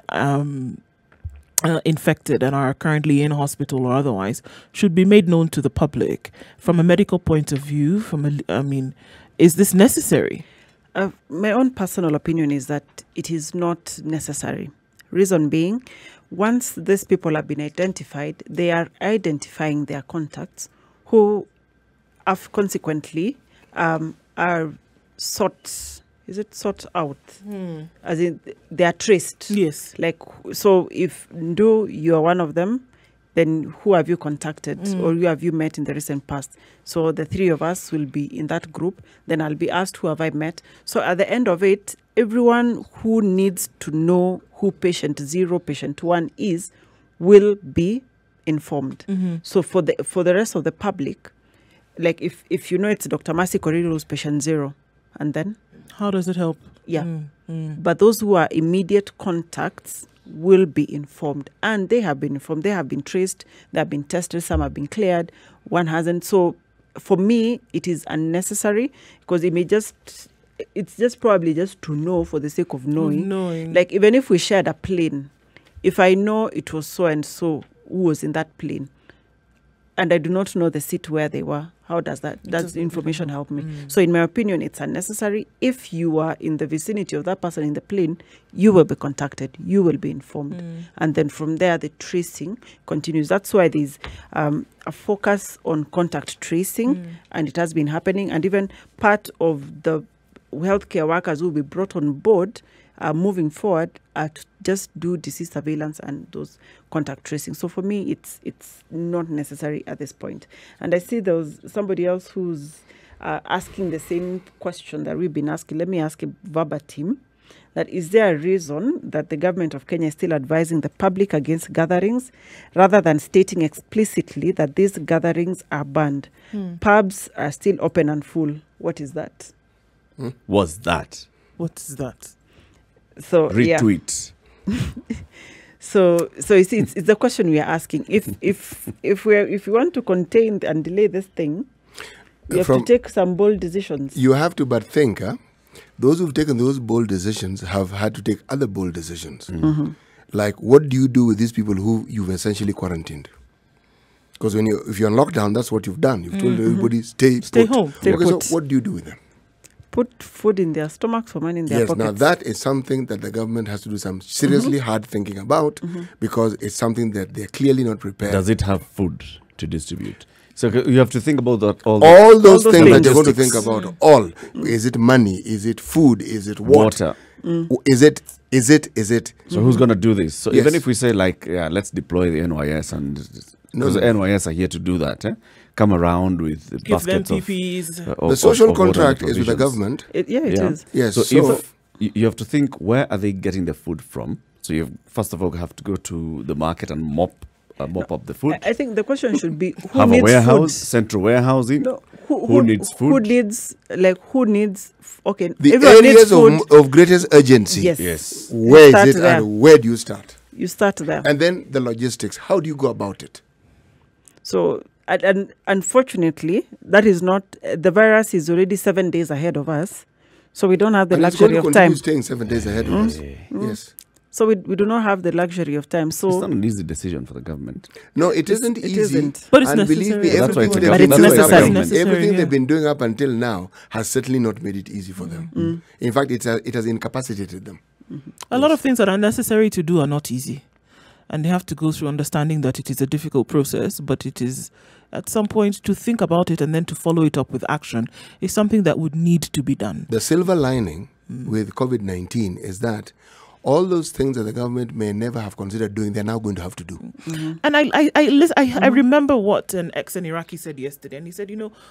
infected and are currently in hospital or otherwise should be made known to the public. From a medical point of view, is this necessary? My own personal opinion is that it is not necessary. Reason being, once these people have been identified, they are identifying their contacts who have consequently are sought out? As in, they are traced. Yes. So if you are one of them, then who have you contacted or who have you met in the recent past? So the three of us will be in that group. Then I'll be asked, who have I met? So at the end of it, everyone who needs to know who patient 0, patient 1 is, will be informed. So for the rest of the public, like if you know it's Dr. Mercy Korir who's patient 0, and then how does it help? Yeah. But those who are immediate contacts will be informed, and they have been informed. They have been traced. They have been tested. Some have been cleared. One hasn't. So for me, it is unnecessary, because it's just probably just to know for the sake of knowing. Like, even if we shared a plane, if I know it was so and so who was in that plane, and I do not know the seat where they were, how does the information help me? So in my opinion, it's unnecessary. If you are in the vicinity of that person in the plane, you will be contacted, you will be informed. And then from there, the tracing continues. That's why there's a focus on contact tracing, and it has been happening. And even part of the healthcare workers who will be brought on board moving forward to just do disease surveillance and those contact tracing. So for me, it's not necessary at this point. And I see there was somebody else who's asking the same question that we've been asking. Let me ask it verbatim. That is there a reason that the government of Kenya is still advising the public against gatherings, rather than stating explicitly that these gatherings are banned? Pubs are still open and full. What is that? What's that? What is that? So retweet. Yeah. So you see, it's the question we are asking. If we want to contain and delay this thing, we have to take some bold decisions. You have to, but think, those who've taken those bold decisions have had to take other bold decisions. Like, what do you do with these people who you've essentially quarantined? Because if you're on lockdown, that's what you've done. You've told everybody stay home. So what do you do with them? Put food in their stomachs or money in their pockets. Now that is something that the government has to do some seriously hard thinking about, because it's something that they're clearly not prepared. Does it have food to distribute? So you have to think about that. All those things that you're going to think about. Is it money? Is it food? Is it water? Is it? So who's going to do this? So even if we say, let's deploy the NYS and Because the NYS are here to do that. Come around with Give them baskets of, TPs. The social of water contract is with the provisions. government. It is. Yes. So, So, if you have to think, where are they getting the food from? So you first of all have to go to the market and mop up the food. I think the question should be who Have a needs warehouse, food? central warehousing. No, who needs food? Who needs okay? the everyone needs areas food. of greatest urgency. Yes. Yes. Where start is it there. and where do you start? You start there. And then the logistics. How do you go about it? So, and unfortunately, that is not, the virus is already 7 days ahead of us. So we don't have the And it's luxury going to of continue time. staying 7 days ahead of us. Yes. So we do not have the luxury of time. It's So not an easy decision for the government. No, it isn't it easy. isn't. But it's and believe me, necessary. That's why everything it's a they've government- been But it's doing up- necessary. Necessary, everything yeah. they've been doing up until now has certainly not made it easy for them. In fact, it has incapacitated them. A lot of things that are necessary to do are not easy. And they have to go through understanding that it is a difficult process, but it is at some point to think about it and then to follow it up with action is something that would need to be done. The silver lining with COVID-19 is that all those things that the government may never have considered doing, they're now going to have to do. And I remember what an ex-Iraqi said yesterday, and he said,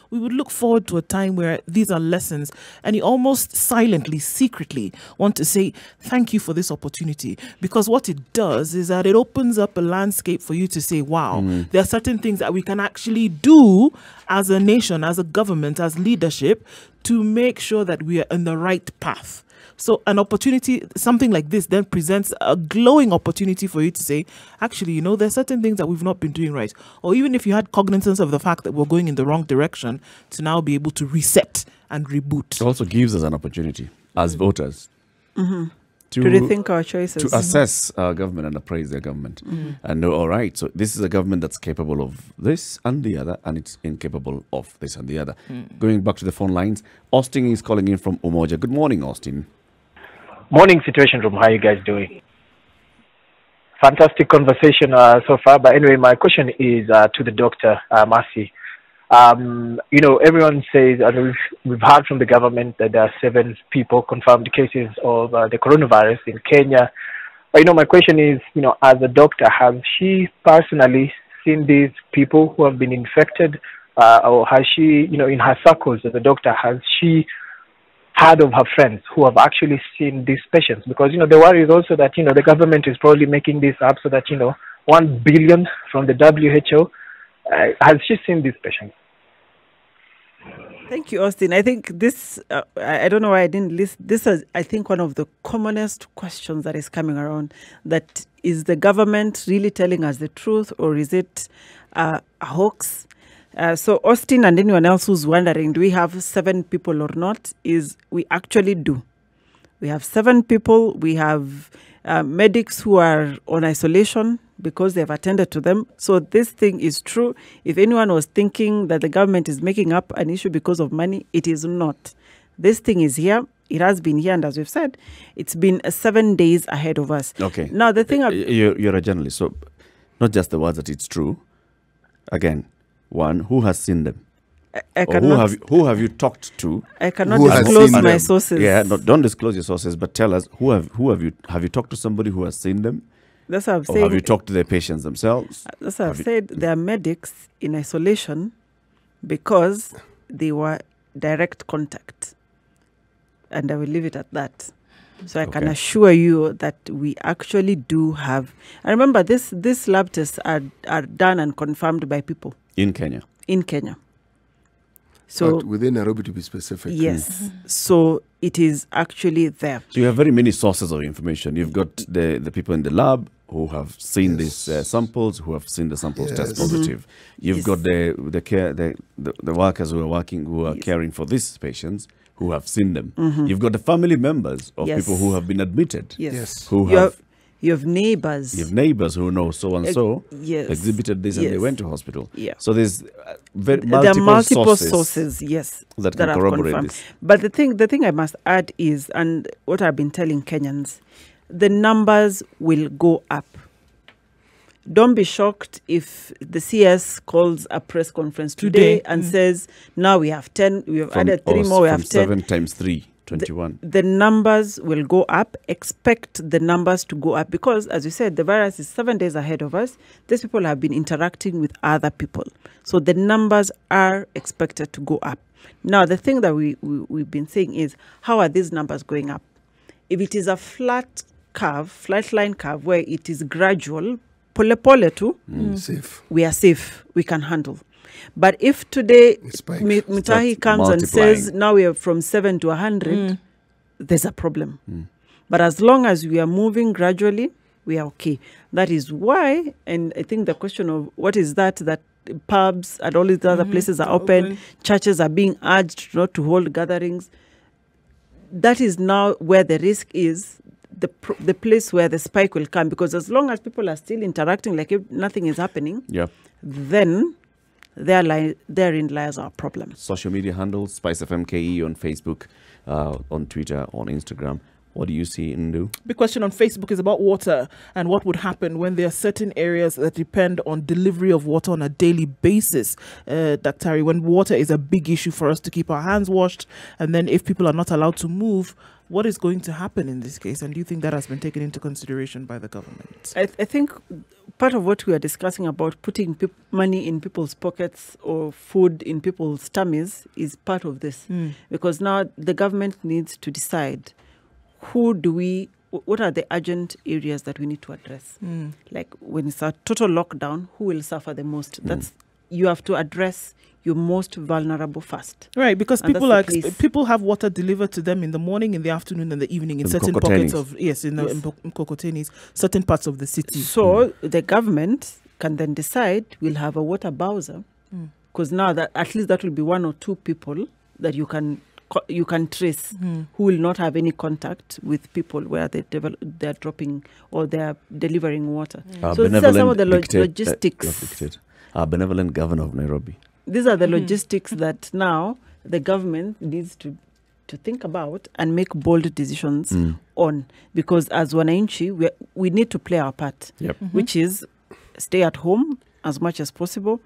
we would look forward to a time where these are lessons, and he almost silently, secretly want to say, thank you for this opportunity, because what it does is that it opens up a landscape for you to say, wow, there are certain things that we can actually do as a nation, as a government, as leadership, to make sure that we are in the right path. So an opportunity, something like this, then presents a glowing opportunity for you to say, actually, there's certain things that we've not been doing right. Or even if you had cognizance of the fact that we're going in the wrong direction, to now be able to reset and reboot. It also gives us an opportunity as voters to rethink our choices. to assess our government and appraise their government and know, all right, so this is a government that's capable of this and the other, and it's incapable of this and the other. Going back to the phone lines, Austin is calling in from Umoja. Good morning, Austin. Morning, Situation Room. How you guys doing? Fantastic conversation so far. But anyway, my question is to the doctor, Mercy. Everyone says, and we've heard from the government that there are 7 people confirmed cases of the coronavirus in Kenya. But, my question is, as a doctor, has she personally seen these people who have been infected? Or has she, in her circles as a doctor, has she heard of her friends who have actually seen these patients? Because, the worry is also that, the government is probably making this up so that, 1 billion from the WHO. Has she seen these patients? Thank you, Austin. I think this, I don't know why I didn't list. This is, I think, one of the commonest questions that is coming around. That is the government really telling us the truth, or is it a hoax? So Austin and anyone else who's wondering, do we have 7 people or not? Is we actually do. We have 7 people. We have medics who are on isolation because they've attended to them. So this thing is true. If anyone was thinking that the government is making up an issue because of money, it is not. This thing is here. It has been here, and as we've said, it's been 7 days ahead of us. Okay. Now the thing, You're a journalist, so not just the words that it's true. Again, one, who has seen them? I Or cannot. who have you talked to? I cannot Who has disclose seen my them? sources. Yeah, don't disclose your sources, but tell us who have you talked to somebody who has seen them, That's what I'm or saying. have you talked to their patients themselves? That's what I've Have you- said. There are medics in isolation because they were direct contact. And I will leave it at that. So I can Okay. assure you that we actually do have. And remember, this lab tests are done and confirmed by people In Kenya. in Kenya. So But within Nairobi, to be specific. yes, so it is actually there. So you have very many sources of information. You've got the people in the lab who have seen these samples, who have seen the samples test Yes. positive. You've Yes. got the workers who are Yes. caring for these patients who have seen them. You've got the family members of Yes. people who have been admitted. Yes. Yes. Who You have you have neighbors. you have neighbors who know so and so yes. exhibited this and they Yes. went to hospital. Yeah. So there's There are multiple sources, yes, that can have corroborate confirmed. this. But the thing I must add is, and what I've been telling Kenyans, the numbers will go up. Don't be shocked if the CS calls a press conference today and says, now we have 10, we have added 3 more, we have 10. 7 times 3 21. The numbers will go up. Expect the numbers to go up because, as you said, the virus is 7 days ahead of us. These people have been interacting with other people. So the numbers are expected to go up. Now, the thing that we've been saying is, how are these numbers going up? If it is a flat line curve, where it is gradual, pole too, Safe. we are safe. We can handle. But if today Mutahi comes and says, now we are from 7 to 100, there's a problem. But as long as we are moving gradually, we are okay. That is why, and I think the question of what is that pubs and all these other places are open, churches are being urged not to hold gatherings. That is now where the risk is, the place where the spike will come. Because as long as people are still interacting like if nothing is happening, then therein lies our problem. Social media handles, Spice FM KE on Facebook, on Twitter, on Instagram. What do you see, Ndu? Big question on Facebook is about water and what would happen when there are certain areas that depend on delivery of water on a daily basis. Dr. when water is a big issue for us to keep our hands washed, and then if people are not allowed to move, what is going to happen in this case? And do you think that has been taken into consideration by the government? I think part of what we are discussing about putting money in people's pockets or food in people's tummies is part of this. Because now the government needs to decide what are the urgent areas that we need to address? Like when it's a total lockdown, who will suffer the most? You have to address your most vulnerable first. Right, because people have water delivered to them in the morning, in the afternoon, and the evening in certain pockets of in Kokotenis, certain parts of the city. So the government can then decide we'll have a water bowser, because now that at least that will be 1 or 2 people that you can trace who will not have any contact with people where they're dropping or they're delivering water. So these are some of the logistics. Our benevolent governor of Nairobi. These are the logistics that now the government needs to think about and make bold decisions on. Because as wananchi, we need to play our part, which is stay at home as much as possible,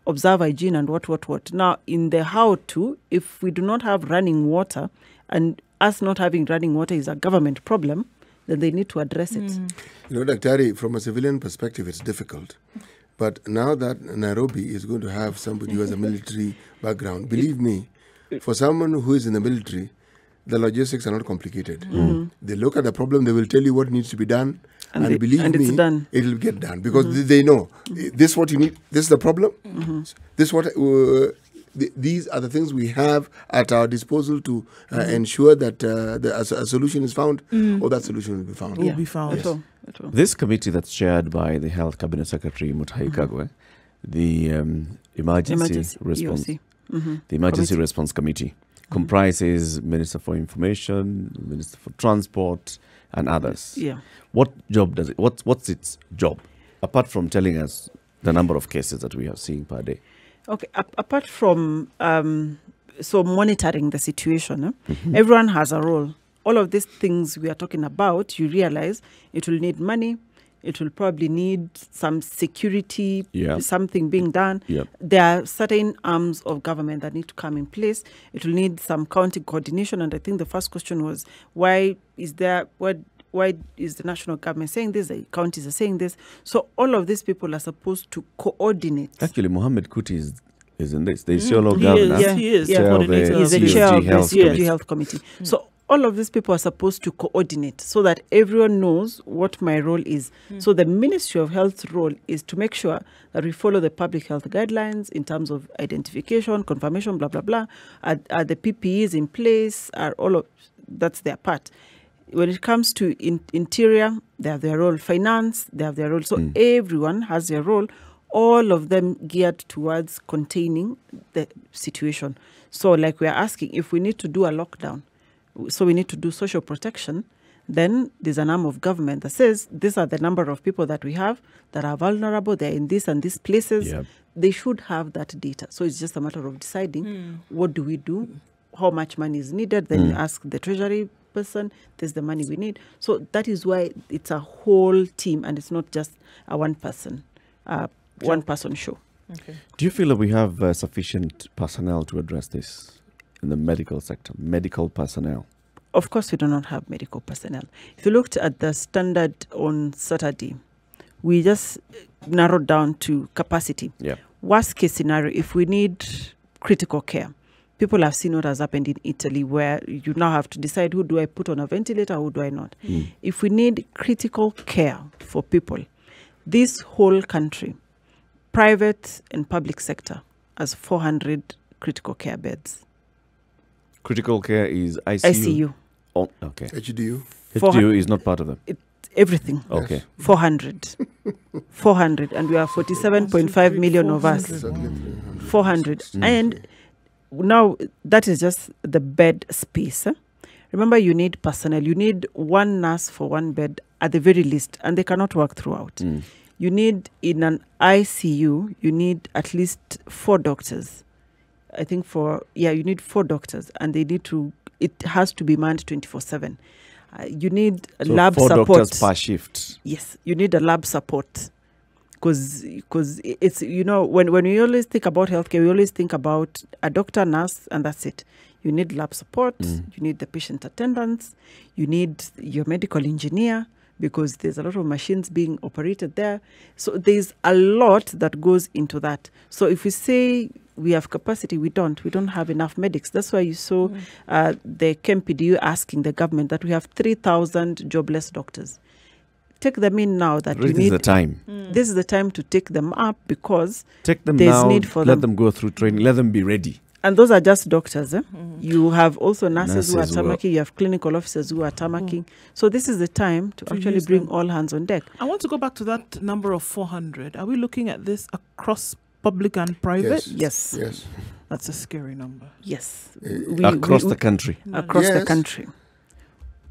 observe hygiene and what. Now, in the how-to, if we do not have running water, and us not having running water is a government problem, then they need to address it. You know, Dr. from a civilian perspective, it's difficult. But now that Nairobi is going to have somebody who has a military background, believe me, for someone who is in the military, the logistics are not complicated. They look at the problem, they will tell you what needs to be done, and believe me, it will get done. Because they know, this is what you need, this is the problem, this is what... these are the things we have at our disposal to ensure that a solution is found, or that solution will be found. Will be found. Yes. This committee that's chaired by the Health Cabinet Secretary Mutahi Kagwe, the Emergency Response, the Emergency Response Committee, comprises Minister for Information, Minister for Transport, and others. What job does it? What's its job apart from telling us the number of cases that we are seeing per day? Okay, apart from monitoring the situation, everyone has a role. All of these things we are talking about, you realize it will need money. It will probably need some security, something being done. There are certain arms of government that need to come in place. It will need some county coordination. And I think the first question was, why is the national government saying this? The counties are saying this. So all of these people are supposed to coordinate. Actually, Mohammed Kuti is in this. The Isiolo governor. He is. He's the chair of the CSG Health Committee. So all of these people are supposed to coordinate so that everyone knows what my role is. So the Ministry of Health's role is to make sure that we follow the public health guidelines in terms of identification, confirmation, blah, blah, blah. Are the PPEs in place? That's their part. When it comes to interior, they have their role. Finance, they have their role. So everyone has their role, all of them geared towards containing the situation. So like we are asking, if we need to do a lockdown, so we need to do social protection, then there's an arm of government that says, these are the number of people that we have that are vulnerable, they're in this and these places. They should have that data. So it's just a matter of deciding, what do we do? How much money is needed? Then you ask the treasury person, there's the money we need. So that is why it's a whole team and it's not just a one-person show. Okay. Do you feel that we have sufficient personnel to address this in the medical sector, medical personnel? of course, we do not have medical personnel. If you looked at the standard on Saturday, we just narrowed down to capacity. Yeah. Worst case scenario, if we need critical care, people have seen what has happened in Italy, where you now have to decide, who do I put on a ventilator, who do I not? If we need critical care for people, this whole country, private and public sector, has 400 critical care beds. Critical care is ICU. ICU. Oh, okay. HDU. HDU is not part of them. Everything. Okay. 400. 400. And we are 47.5 million of us. 400. And now that is just the bed space. Remember, you need personnel. You need one nurse for one bed at the very least, and they cannot work throughout. You need, in an ICU, you need at least 4 doctors. I think you need 4 doctors, and it has to be manned 24/7. You need So lab 4 support. doctors per shift. Yes, you need a lab support. Because it's, when we always think about healthcare, we always think about a doctor, nurse, and that's it. You need lab support, you need the patient attendants, you need your medical engineer, because there's a lot of machines being operated there. So there's a lot that goes into that. So if we say we have capacity, we don't have enough medics. That's why you saw the KMPDU asking the government that we have 3,000 jobless doctors. Take them in now. This is the time. This is the time to take them up, because Take them there's now, need for let them. them go through training, let them be ready. And those are just doctors. You have also nurses who are Nurses who are- tamaking. You have clinical officers who are tamaking. So this is the time to actually use bring them. all hands on deck. I want to go back to that number of 400. Are we looking at this across public and private? Yes. Yes. That's a scary number. Yes. Across the country. Across the Yes. country.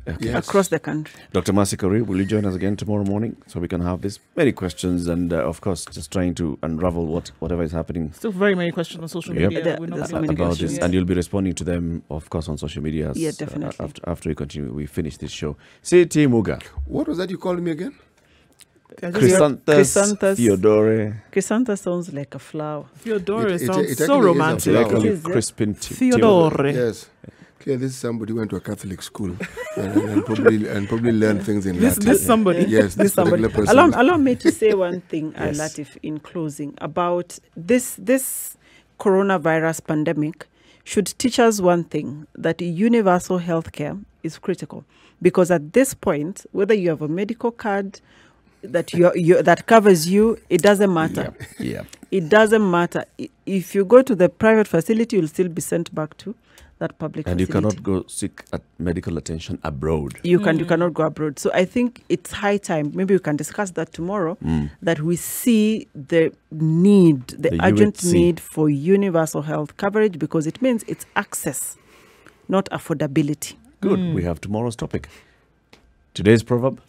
Okay. Yes. Across the country. Dr. Mercy Korir, will you join us again tomorrow morning so we can have these many questions and, of course, just trying to unravel whatever is happening Still very many questions on social Yep. media. We're not There's gonna so many get about to. this, and you'll be responding to them, of course, on social media. Yeah, definitely. After we finish this show. C.T. Muga, What was that you called me again? Chrysanthus, Theodore, Chrysanthus sounds like a flower. Theodore It sounds actually so is a romantic. flower. Directly Is it? Crispin Theodore. Yes. Clearly, this is somebody who went to a Catholic school and probably learned things in This Latin. somebody. Yes, this Somebody. particular person. Allow me to say one thing, Yes. Latif, in closing, about this coronavirus pandemic should teach us one thing, that universal healthcare is critical. Because at this point, whether you have a medical card that that covers you, it doesn't matter. Yeah. It doesn't matter. If you go to the private facility, you'll still be sent back to that public And you facility. cannot go seek medical attention abroad. You cannot go abroad. So I think it's high time. Maybe we can discuss that tomorrow. That we see the need, the urgent UHC. need for universal health coverage, because it means it's access, not affordability. Good. We have tomorrow's topic. Today's proverb.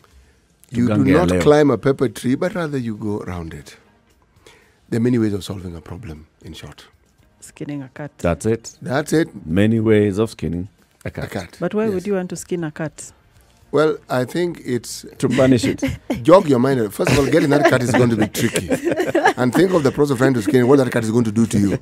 You do Tugange not leo. climb a pepper tree, but rather you go around it. There are many ways of solving a problem, in short. Skinning a cat. That's it. That's it. Many ways of skinning a cat. A cat. But why Yes. would you want to skin a cat? Well, I think it's To punish it. jog your mind. First of all, getting that cat is going to be tricky. And think of the process of trying to skin it, what that cat is going to do to you.